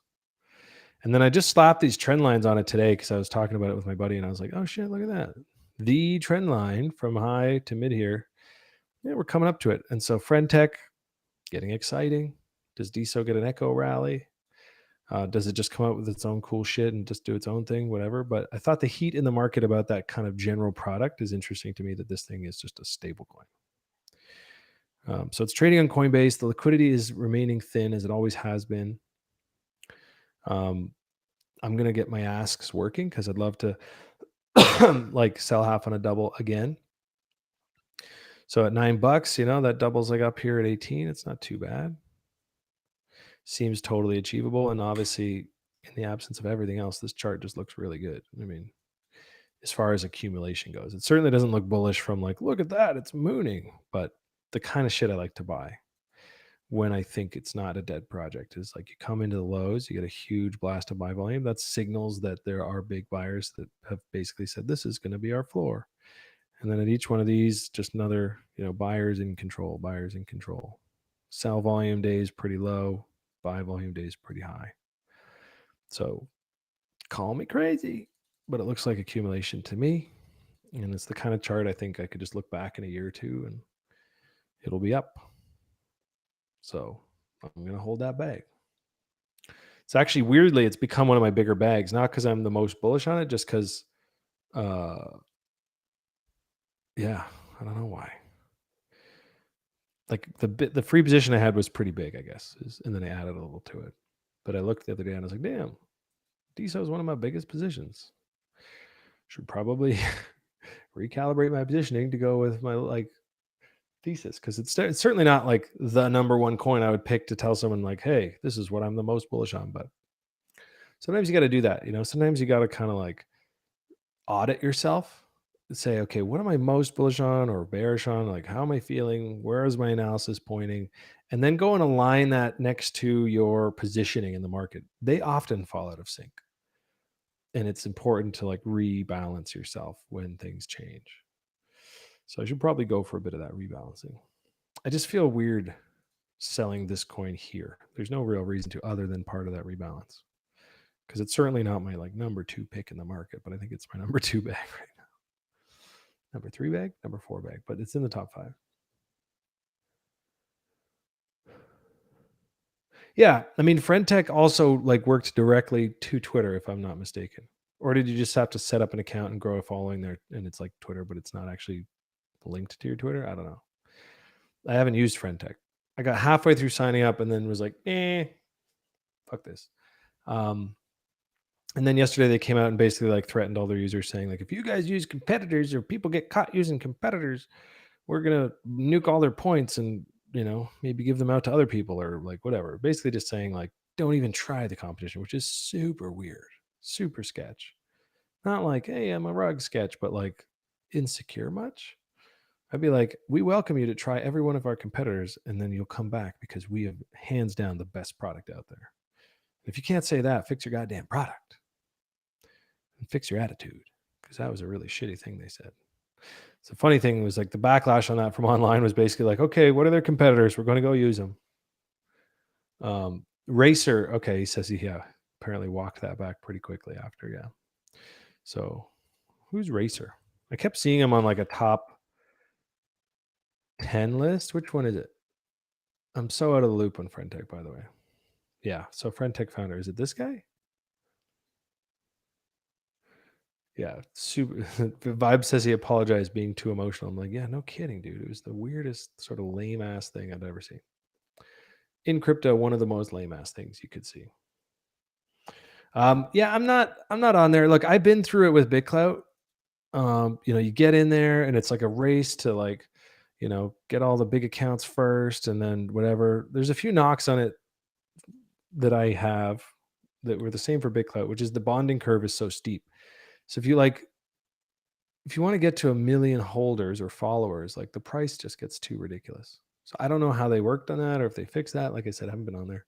And then I just slapped these trend lines on it today because I was talking about it with my buddy, and I was like, "Oh shit, look at that! The trend line from high to mid here. Yeah, we're coming up to it." And so Friendtech getting exciting. Does DESO get an echo rally? Does it just come out with its own cool shit and just do its own thing, whatever? But I thought the heat in the market about that kind of general product is interesting to me, that this thing is just a stable coin. So it's trading on Coinbase. The liquidity is remaining thin as it always has been. I'm going to get my asks working because I'd love to like sell half on a double again. So at $9, that doubles like up here at 18. It's not too bad. Seems totally achievable. And obviously, in the absence of everything else, this chart just looks really good. I mean, as far as accumulation goes, it certainly doesn't look bullish from like, look at that, it's mooning. But the kind of shit I like to buy when I think it's not a dead project is like, you come into the lows, you get a huge blast of buy volume. That signals that there are big buyers that have basically said, this is going to be our floor. And then at each one of these, just another, buyers in control. Sell volume days pretty low, buy volume days pretty high. So call me crazy, but it looks like accumulation to me. And it's the kind of chart I think I could just look back in a year or two and it'll be up. So I'm going to hold that bag. It's actually, weirdly, it's become one of my bigger bags, not because I'm the most bullish on it, just because, yeah, I don't know why. Like the free position I had was pretty big, I guess, and then I added a little to it. But I looked the other day and I was like, damn, DESO is one of my biggest positions. Should probably recalibrate my positioning to go with my thesis, because it's certainly not like the number one coin I would pick to tell someone like, hey, this is what I'm the most bullish on. But sometimes you got to do that. Sometimes you got to kind of like audit yourself and say, okay, what am I most bullish on or bearish on? Like, how am I feeling? Where is my analysis pointing? And then go and align that next to your positioning in the market. They often fall out of sync. And it's important to like rebalance yourself when things change. So I should probably go for a bit of that rebalancing. I just feel weird selling this coin here. There's no real reason to, other than part of that rebalance, because it's certainly not my like number 2 pick in the market, but I think it's my number 2 bag right now. Number 3 bag, number 4 bag, but it's in the top 5. Yeah, I mean, Friendtech also like worked directly to Twitter, if I'm not mistaken. Or did you just have to set up an account and grow a following there, and it's like Twitter, but it's not actually linked to your Twitter? I don't know. I haven't used Friendtech. I got halfway through signing up and then was like, fuck this. And then yesterday they came out and basically like threatened all their users, saying like, if you guys use competitors or people get caught using competitors, we're going to nuke all their points and, maybe give them out to other people or like whatever. Basically just saying like, don't even try the competition, which is super weird, super sketch. Not like, hey, I'm a rug sketch, but like insecure much. I'd be like, we welcome you to try every one of our competitors, and then you'll come back because we have hands down the best product out there. If you can't say that, fix your goddamn product and fix your attitude, because that was a really shitty thing they said. So funny thing was like the backlash on that from online was basically like, okay, what are their competitors? We're going to go use them. Racer, okay, he says he apparently walked that back pretty quickly after, yeah. So who's Racer? I kept seeing him on like a top 10 list. Which one is it? I'm so out of the loop on Friendtech, by the way. Yeah, so Friendtech founder, is it this guy? Yeah, super. The Vibe says he apologized being too emotional. I'm like, yeah, no kidding, dude. It was the weirdest sort of lame ass thing I've ever seen. In crypto, one of the most lame ass things you could see. Yeah, I'm not on there. Look, I've been through it with BitClout. You get in there and it's like a race to like, get all the big accounts first and then whatever. There's a few knocks on it that I have that were the same for BitClout, which is the bonding curve is so steep. So if you want to get to 1 million holders or followers, like the price just gets too ridiculous. So I don't know how they worked on that or if they fixed that. Like I said, I haven't been on there,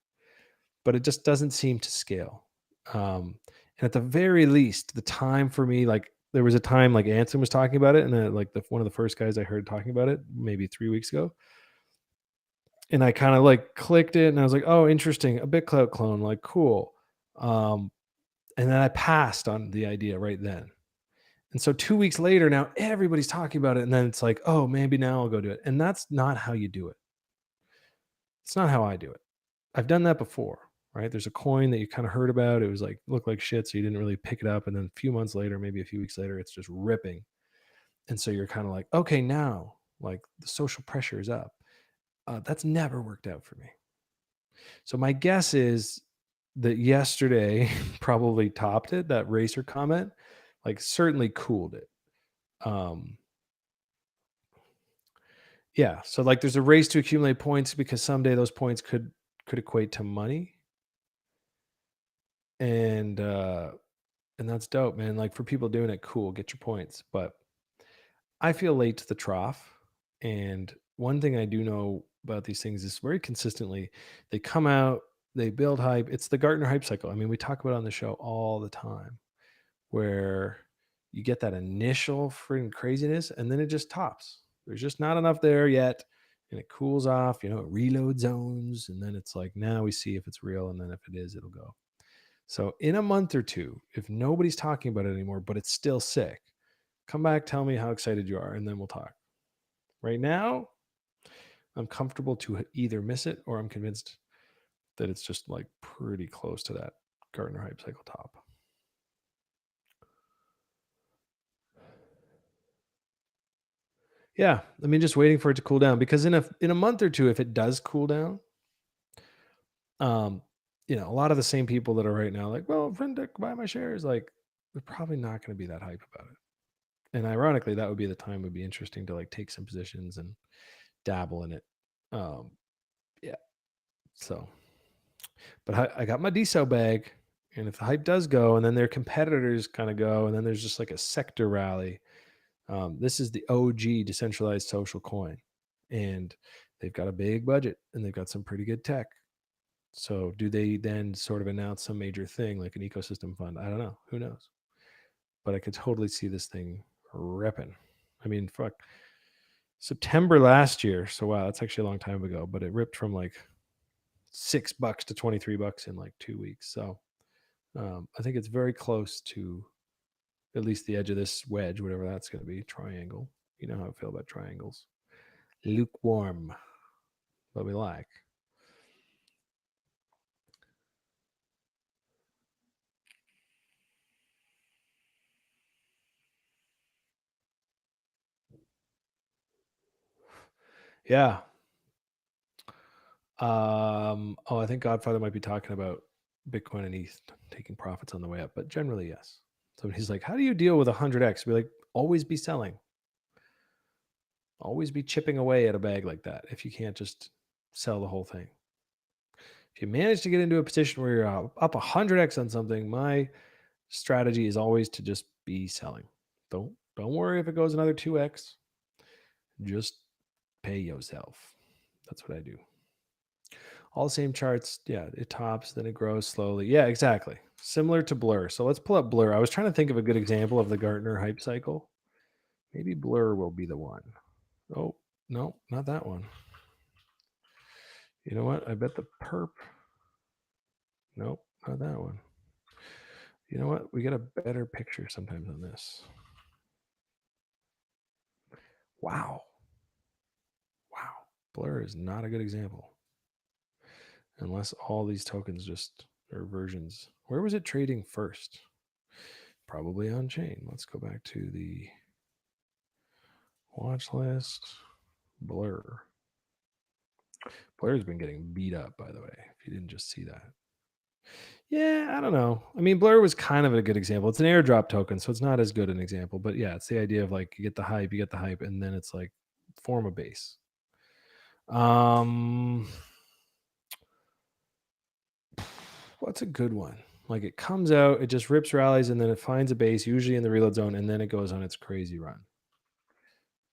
but it just doesn't seem to scale. And at the very least, the time for me, like there was a time like Anson was talking about it, and then like one of the first guys I heard talking about it maybe 3 weeks ago, and I kind of like clicked it, and I was like, oh, interesting, a BitClout clone, like cool. Um, and then I passed on the idea right then. And so 2 weeks later, now everybody's talking about it, and then it's like, oh, maybe now I'll go do it. And that's not how you do it. It's not how I do it. I've done that before, right? There's a coin that you kind of heard about. It was like looked like shit, so you didn't really pick it up. And then a few months later, maybe a few weeks later, it's just ripping. And so you're kind of like, okay, now like the social pressure is up. That's never worked out for me. So my guess is that yesterday probably topped it. That racer comment, like certainly cooled it. Yeah. So like there's a race to accumulate points because someday those points could equate to money. And that's dope, man. Like for people doing it, cool, get your points. But I feel late to the trough. And one thing I do know about these things is very consistently they come out, they build hype. It's the Gartner hype cycle. I mean, we talk about it on the show all the time where you get that initial freaking craziness and then it just tops. There's just not enough there yet. And it cools off, it reload zones. And then it's like, now we see if it's real. And then if it is, it'll go. So in a month or two, if nobody's talking about it anymore, but it's still sick, come back, tell me how excited you are, and then we'll talk. Right now, I'm comfortable to either miss it or I'm convinced that it's just like pretty close to that Gartner hype cycle top. Yeah, I mean, just waiting for it to cool down because in a month or two, if it does cool down, a lot of the same people that are right now like, well, Fintech, buy my shares, like they're probably not going to be that hype about it. And ironically, that would be the time it would be interesting to like take some positions and dabble in it. Yeah. So, but I got my DESO bag, and if the hype does go, and then their competitors kind of go, and then there's just like a sector rally. This is the OG decentralized social coin, and they've got a big budget, and they've got some pretty good tech. So, do they then sort of announce some major thing like an ecosystem fund? I don't know. Who knows? But I could totally see this thing ripping. I mean, fuck. September last year. So wow, that's actually a long time ago, but it ripped from like $6 to $23 in like 2 weeks. So I think it's very close to at least the edge of this wedge, whatever that's going to be, triangle. You know how I feel about triangles. Lukewarm, but we like. Yeah. I think Godfather might be talking about Bitcoin and ETH taking profits on the way up, but generally, yes. So he's like, how do you deal with 100x? Be like, always be selling. Always be chipping away at a bag like that if you can't just sell the whole thing. If you manage to get into a position where you're up 100x on something, my strategy is always to just be selling. Don't worry if it goes another 2x. Just pay yourself. That's what I do. All the same charts. Yeah, it tops, then it grows slowly. Yeah, exactly. Similar to Blur. So let's pull up Blur. I was trying to think of a good example of the Gartner hype cycle. Maybe Blur will be the one. Oh, no, not that one. You know what? I bet the perp. Nope, not that one. You know what? We get a better picture sometimes on this. Wow. Wow. Blur is not a good example. Unless all these tokens just are versions. Where was it trading first? probably on chain. Let's go back to the watch list. Blur. Blur's been getting beat up, by the way, if you didn't just see that. Yeah, I don't know. I mean, Blur was kind of a good example. It's an airdrop token, so it's not as good an example. But yeah, it's the idea of like you get the hype, and then it's like form a base. What's a good one? Like it comes out, it just rips rallies, and then it finds a base, usually in the reload zone, and then it goes on its crazy run.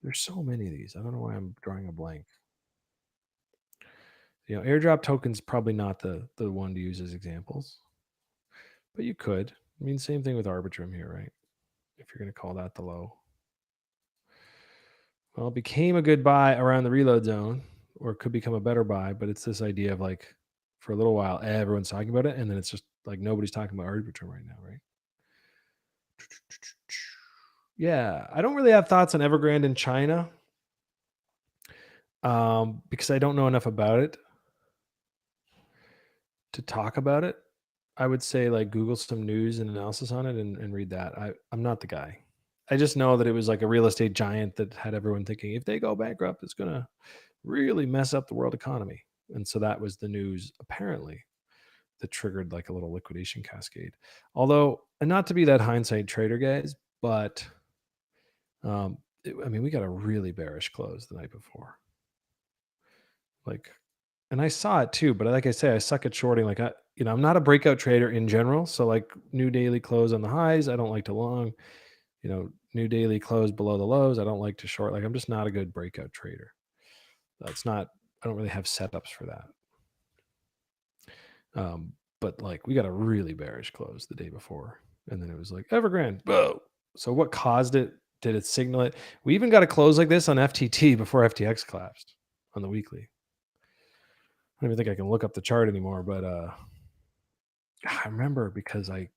There's so many of these. I don't know why I'm drawing a blank. You know, airdrop tokens probably not the one to use as examples, but you could. I mean, same thing with Arbitrum here, right? If you're going to call that the low. Well, it became a good buy around the reload zone, or it could become a better buy, but it's this idea of like for a little while, everyone's talking about it, and then it's just like nobody's talking about Arbitrum right now, right? Yeah, I don't really have thoughts on Evergrande in China because I don't know enough about it to talk about it. I would say like Google some news and analysis on it and read that. I'm not the guy. I just know that it was like a real estate giant that had everyone thinking if they go bankrupt, it's going to really mess up the world economy. And so that was the news, apparently, that triggered like a little liquidation cascade. Although, and not to be that hindsight trader, guys, but I mean, we got a really bearish close the night before. Like, and I saw it too, but like I say, I suck at shorting. Like I'm not a breakout trader in general. So like new daily close on the highs, I don't like to long. New daily close below the lows, I don't like to short. Like I'm just not a good breakout trader. That's not. I don't really have setups for that. But like we got a really bearish close the day before, and then it was like Evergrande. Whoa. So what caused it? Did it signal it? We even got a close like this on FTT before FTX collapsed on the weekly. I don't even think I can look up the chart anymore, but I remember because I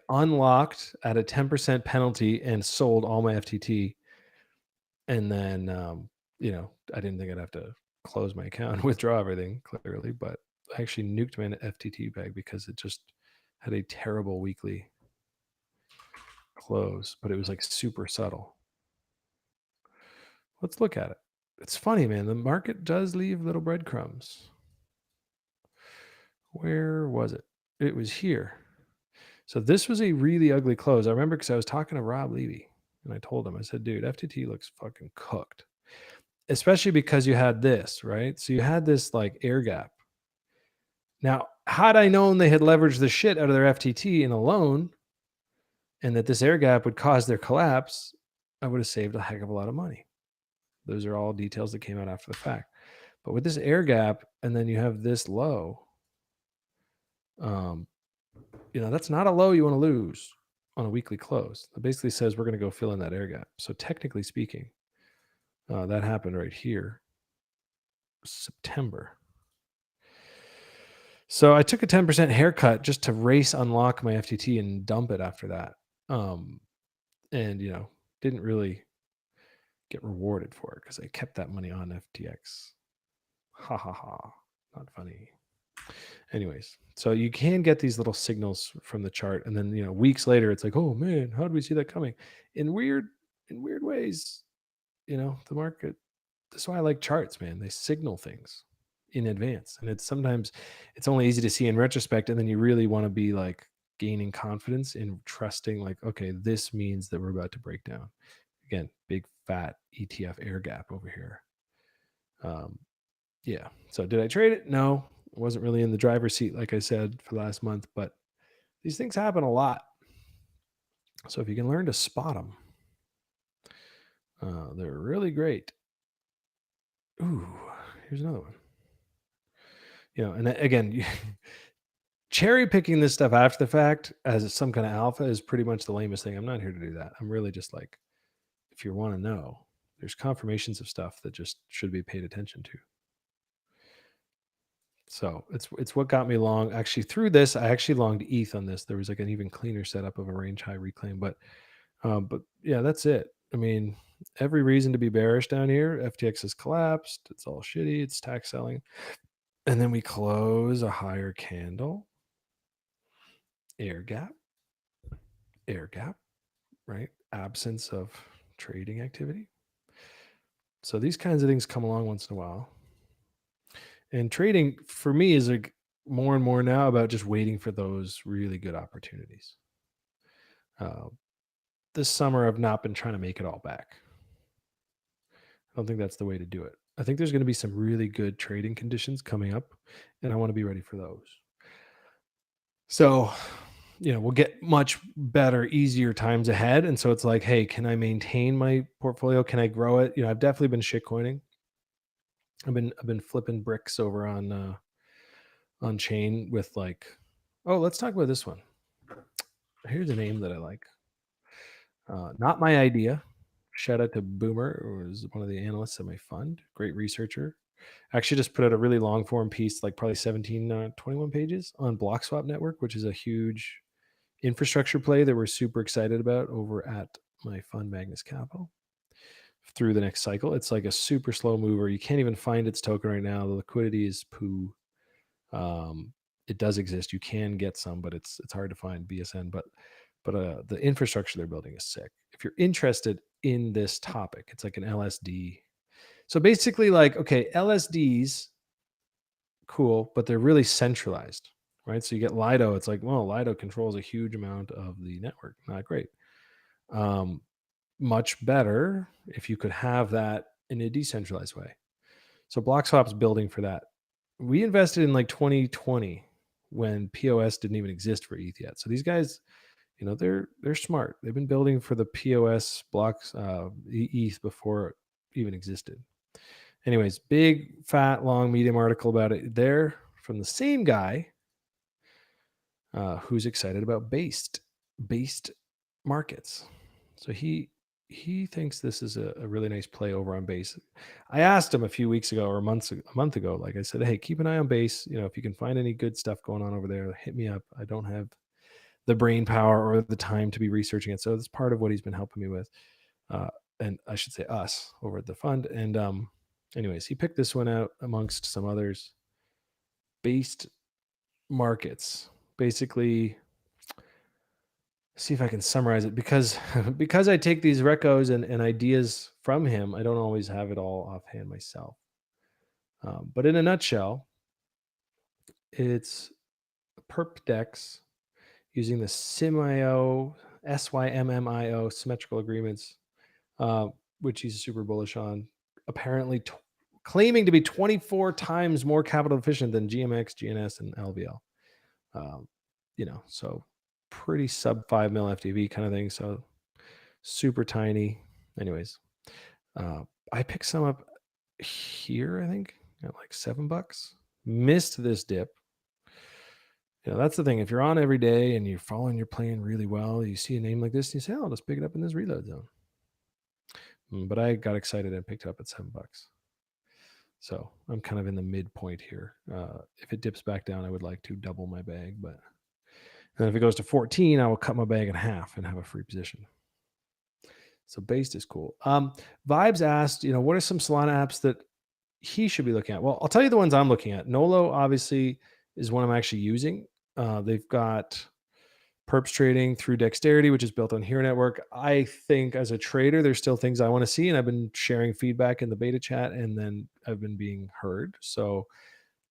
unlocked at a 10% penalty and sold all my FTT, and then I didn't think I'd have to close my account and withdraw everything clearly, but I actually nuked my FTT bag because it just had a terrible weekly close, but it was like super subtle. Let's look at it. It's funny, man. The market does leave little breadcrumbs. Where was it? It was here. So this was a really ugly close. I remember because I was talking to Rob Levy and I told him, I said, dude, FTT looks fucking cooked. Especially because you had this, right? So you had this like air gap. Now, had I known they had leveraged the shit out of their FTT in a loan and that this air gap would cause their collapse, I would have saved a heck of a lot of money. Those are all details that came out after the fact. But with this air gap, and then you have this low, that's not a low you want to lose on a weekly close. It basically says we're going to go fill in that air gap. So technically speaking, that happened right here, September. So I took a 10% haircut just to race unlock my FTT and dump it after that. And didn't really get rewarded for it because I kept that money on FTX. Ha ha ha. Not funny. Anyways, so you can get these little signals from the chart, and then weeks later it's like, oh man, how did we see that coming? In weird ways, the market. That's why I like charts, man. They signal things in advance, and sometimes it's only easy to see in retrospect, and then you really want to be like gaining confidence in trusting, like, okay, this means that we're about to break down. Again, big fat ETF air gap over here. Yeah. So did I trade it? No, I wasn't really in the driver's seat, like I said, for the last month, but these things happen a lot. So if you can learn to spot them, they're really great. Ooh, here's another one. And again, cherry picking this stuff after the fact as some kind of alpha is pretty much the lamest thing. I'm not here to do that. I'm really just like, if you want to know, there's confirmations of stuff that just should be paid attention to. So it's what got me long. Actually, through this, I actually longed ETH on this. There was like an even cleaner setup of a range high reclaim, but yeah, that's it. I mean, every reason to be bearish down here. FTX has collapsed. It's all shitty. It's tax selling, and then we close a higher candle, air gap, air gap, right? Absence of trading activity. So these kinds of things come along once in a while. And trading for me is like more and more now about just waiting for those really good opportunities. This summer, I've not been trying to make it all back. I don't think that's the way to do it. I think there's going to be some really good trading conditions coming up, and I want to be ready for those. So, we'll get much better, easier times ahead. And so it's like, hey, can I maintain my portfolio? Can I grow it? I've definitely been shitcoining. I've been flipping bricks over on chain with like, oh, let's talk about this one. Here's a name that I like. Not my idea. Shout out to Boomer, who was one of the analysts at my fund. Great researcher. Actually just put out a really long form piece, like probably 17, 21 pages on BlockSwap Network, which is a huge infrastructure play that we're super excited about over at my fund, Magnus Capital, through the next cycle. It's like a super slow mover. You can't even find its token right now. The liquidity is poo. It does exist. You can get some, but it's hard to find BSN. But the infrastructure they're building is sick. If you're interested in this topic, it's like an LSD. So basically, like, okay, LSDs, cool, but they're really centralized, right? So you get Lido. It's like, well, Lido controls a huge amount of the network. Not great. Much better if you could have that in a decentralized way. So BlockSwap's building for that. We invested in like 2020 when POS didn't even exist for ETH yet. So these guys, they're smart. They've been building for the POS blocks, ETH before it even existed. Anyways, big, fat, long, medium article about it there from the same guy who's excited about based markets. So he thinks this is a really nice play over on base. I asked him a few weeks ago or a month ago, like I said, hey, keep an eye on base. If you can find any good stuff going on over there, hit me up. I don't have the brain power or the time to be researching it. So that's part of what he's been helping me with. And I should say us over at the fund. And anyways, he picked this one out amongst some others. Based markets. Basically, see if I can summarize it, because I take these recos and ideas from him, I don't always have it all offhand myself. But in a nutshell, it's perp dex using the SYMMIO symmetrical agreements, which he's super bullish on. Apparently, claiming to be 24 times more capital efficient than GMX, GNS, and LVL. So pretty sub 5 mil FTV kind of thing. So super tiny. Anyways, I picked some up here, I think, at like $7. Missed this dip. That's the thing. If you're on every day and you're following your plan really well, you see a name like this and you say, oh, let's pick it up in this reload zone. But I got excited and picked it up at $7. So I'm kind of in the midpoint here. If it dips back down, I would like to double my bag, but and if it goes to 14, I will cut my bag in half and have a free position. So based is cool. Vibes asked, what are some Solana apps that he should be looking at? Well, I'll tell you the ones I'm looking at. Nolo obviously is one I'm actually using. They've got perps trading through Dexterity, which is built on Here Network. I think as a trader, there's still things I want to see, and I've been sharing feedback in the beta chat, and then I've been being heard. So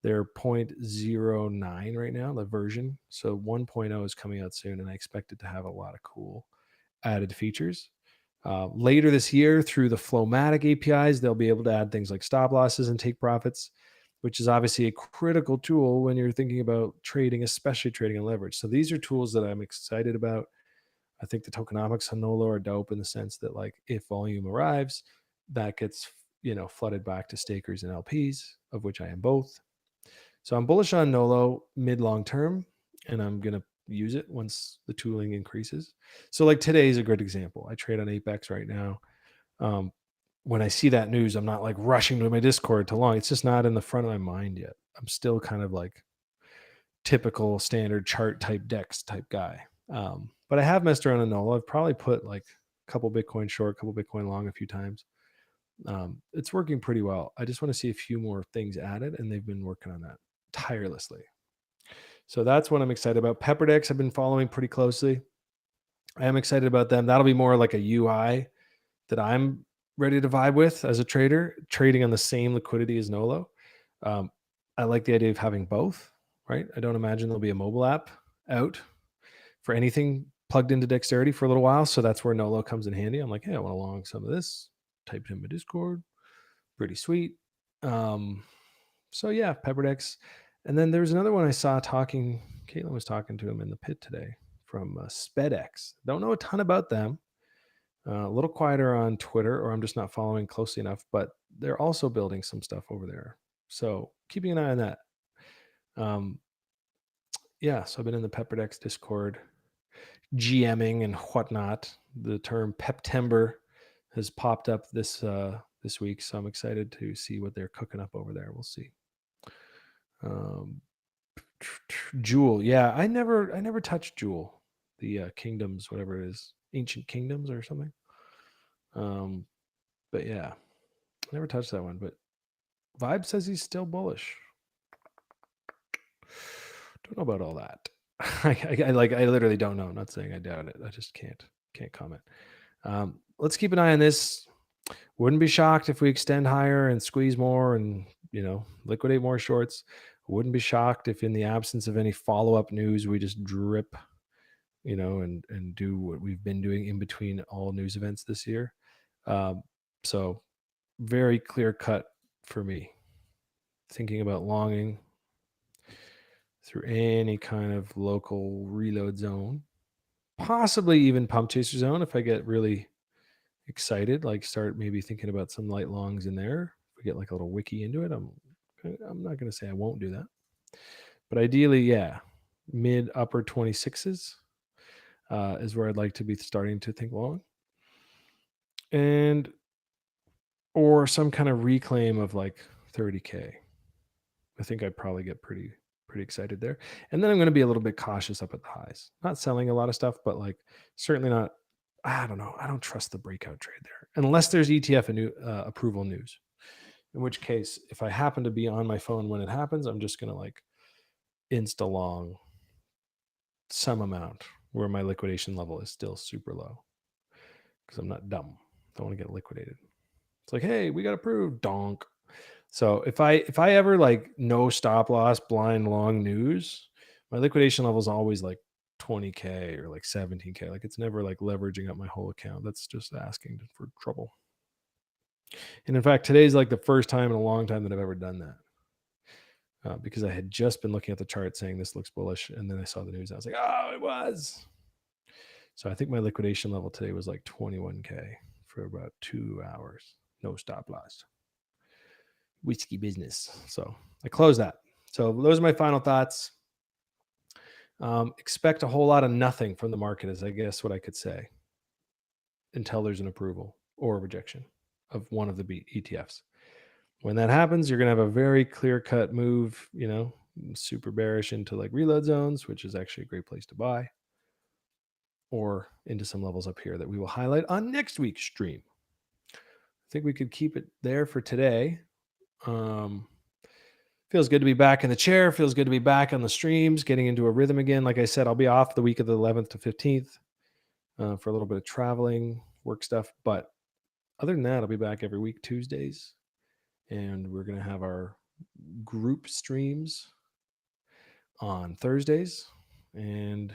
they're 0.09 right now, the version. So 1.0 is coming out soon, and I expect it to have a lot of cool added features. Later this year, through the Flowmatic APIs, they'll be able to add things like stop losses and take profits, which is obviously a critical tool when you're thinking about trading, especially trading on leverage. So these are tools that I'm excited about. I think the tokenomics on Nolo are dope in the sense that, like, if volume arrives, that gets flooded back to stakers and LPs, of which I am both. So I'm bullish on Nolo mid-long term, and I'm going to use it once the tooling increases. So like today is a good example. I trade on Apex right now. When I see that news, I'm not like rushing to my Discord to long. It's just not in the front of my mind yet. I'm still kind of like typical standard chart type DEX type guy. But I have messed around on Nolo. I've probably put like a couple Bitcoin short, a couple Bitcoin long a few times. It's working pretty well. I just want to see a few more things added, and they've been working on that tirelessly. So that's what I'm excited about. PepperDex I've been following pretty closely. I am excited about them. That'll be more like a UI that I'm ready to vibe with as a trader, trading on the same liquidity as Nolo. Um, I like the idea of having both, right? I don't imagine there'll be a mobile app out for anything plugged into Dexterity for a little while. So that's where Nolo comes in handy. I'm like, hey, I want to long some of this. Typed in my Discord. Pretty sweet. So yeah, PepperDex. And then there's another one I saw talking. Caitlin was talking to him in the pit today from SpedX. Don't know a ton about them. A little quieter on Twitter, or I'm just not following closely enough, but they're also building some stuff over there. So keeping an eye on that. Yeah, so I've been in the PepperDex Discord, GMing and whatnot. The term Peptember has popped up this week, so I'm excited to see what they're cooking up over there. We'll see. Jewel, yeah, I never touched Jewel, the kingdoms, whatever it is, ancient kingdoms or something. But yeah, never touched that one. But Vibe says he's still bullish. Don't know about all that. I literally don't know. I'm not saying I doubt it. I just can't comment. Let's keep an eye on this. Wouldn't be shocked if we extend higher and squeeze more and liquidate more shorts. Wouldn't be shocked if in the absence of any follow-up news we just drip and do what we've been doing in between all news events this year. So very clear cut for me. Thinking about longing through any kind of local reload zone, possibly even pump chaser zone if I get really excited, like start maybe thinking about some light longs in there. If we get like a little wiki into it, I'm not going to say I won't do that. But ideally, yeah, mid upper 26s is where I'd like to be starting to think long. And or some kind of reclaim of like 30K. I think I'd probably get pretty excited there. And then I'm going to be a little bit cautious up at the highs. Not selling a lot of stuff, but like certainly not. I don't know. I don't trust the breakout trade there unless there's ETF approval news. In which case, if I happen to be on my phone when it happens, I'm just going to like insta long some amount where my liquidation level is still super low because I'm not dumb. Don't want to get liquidated. It's like, hey, we got approved, donk. So if I ever like no stop loss blind long news, my liquidation level is always like 20K or like 17K. Like it's never like leveraging up my whole account. That's just asking for trouble. And in fact, today's like the first time in a long time that I've ever done that. Because I had just been looking at the chart saying this looks bullish, and then I saw the news. I was like, oh, it was. So I think my liquidation level today was like 21K for about 2 hours. No stop loss. Whiskey business. So I close that. So those are my final thoughts. Expect a whole lot of nothing from the market is I guess what I could say until there's an approval or a rejection of one of the ETFs. When that happens, you're going to have a very clear-cut move, super bearish into like reload zones, which is actually a great place to buy, or into some levels up here that we will highlight on next week's stream. I think we could keep it there for today. Feels good to be back in the chair. Feels good to be back on the streams, getting into a rhythm again. Like I said, I'll be off the week of the 11th to 15th for a little bit of traveling, work stuff. But other than that, I'll be back every week, Tuesdays. And we're going to have our group streams on Thursdays. And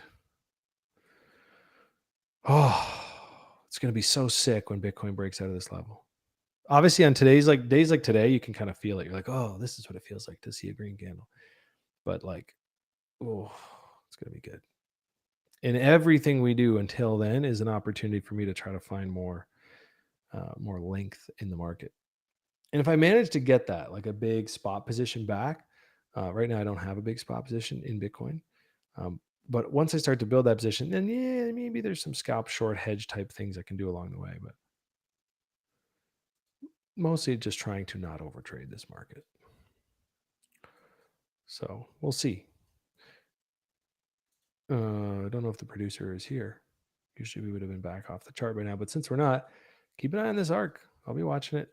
it's going to be so sick when Bitcoin breaks out of this level. Obviously on days like today, you can kind of feel it. You're like, oh, this is what it feels like to see a green candle. But like, oh, it's going to be good. And everything we do until then is an opportunity for me to try to find more length in the market. And if I manage to get that, like a big spot position back, right now I don't have a big spot position in Bitcoin. But once I start to build that position, then yeah, maybe there's some scalp short hedge type things I can do along the way. But mostly just trying to not overtrade this market. So we'll see. I don't know if the producer is here. Usually we would have been back off the chart by now, but since we're not, keep an eye on this arc. I'll be watching it,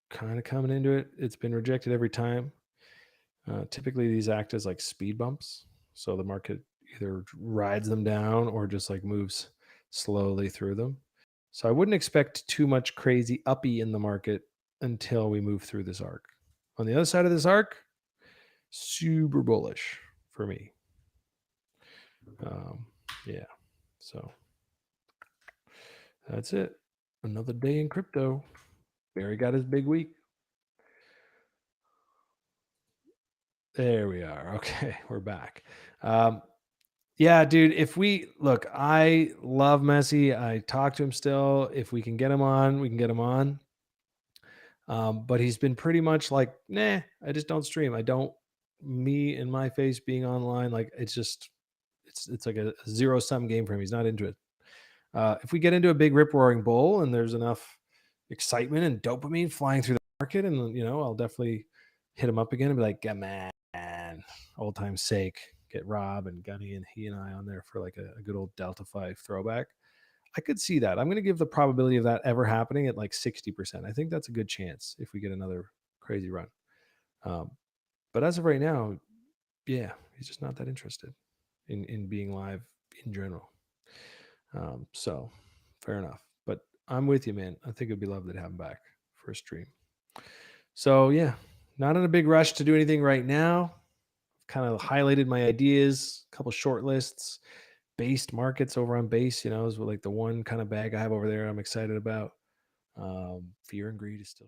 kind of coming into it. It's been rejected every time. Typically these act as like speed bumps. So the market either rides them down or just like moves slowly through them. So I wouldn't expect too much crazy uppy in the market until we move through this arc. On the other side of this arc, super bullish for me. Yeah. So that's it. Another day in crypto. Barry got his big week. There we are. Okay, we're back. Yeah, dude, if we look, I love Messi. I talk to him still. If we can get him on, we can get him on. But he's been pretty much like, nah, I just don't stream. I don't, me and my face being online, like it's just, it's like a zero sum game for him. He's not into it. If we get into a big rip roaring bull and there's enough excitement and dopamine flying through the market, and I'll definitely hit him up again and be like, yeah, man, old time's sake, get Rob and Gunny and he and I on there for like a good old Delta 5 throwback. I could see that. I'm going to give the probability of that ever happening at like 60%. I think that's a good chance if we get another crazy run. But as of right now, yeah, he's just not that interested in being live in general. So fair enough. But I'm with you, man. I think it'd be lovely to have him back for a stream. So yeah, not in a big rush to do anything right now. Kind of highlighted my ideas, a couple short lists, based markets over on base, is like the one kind of bag I have over there I'm excited about. Fear and greed is still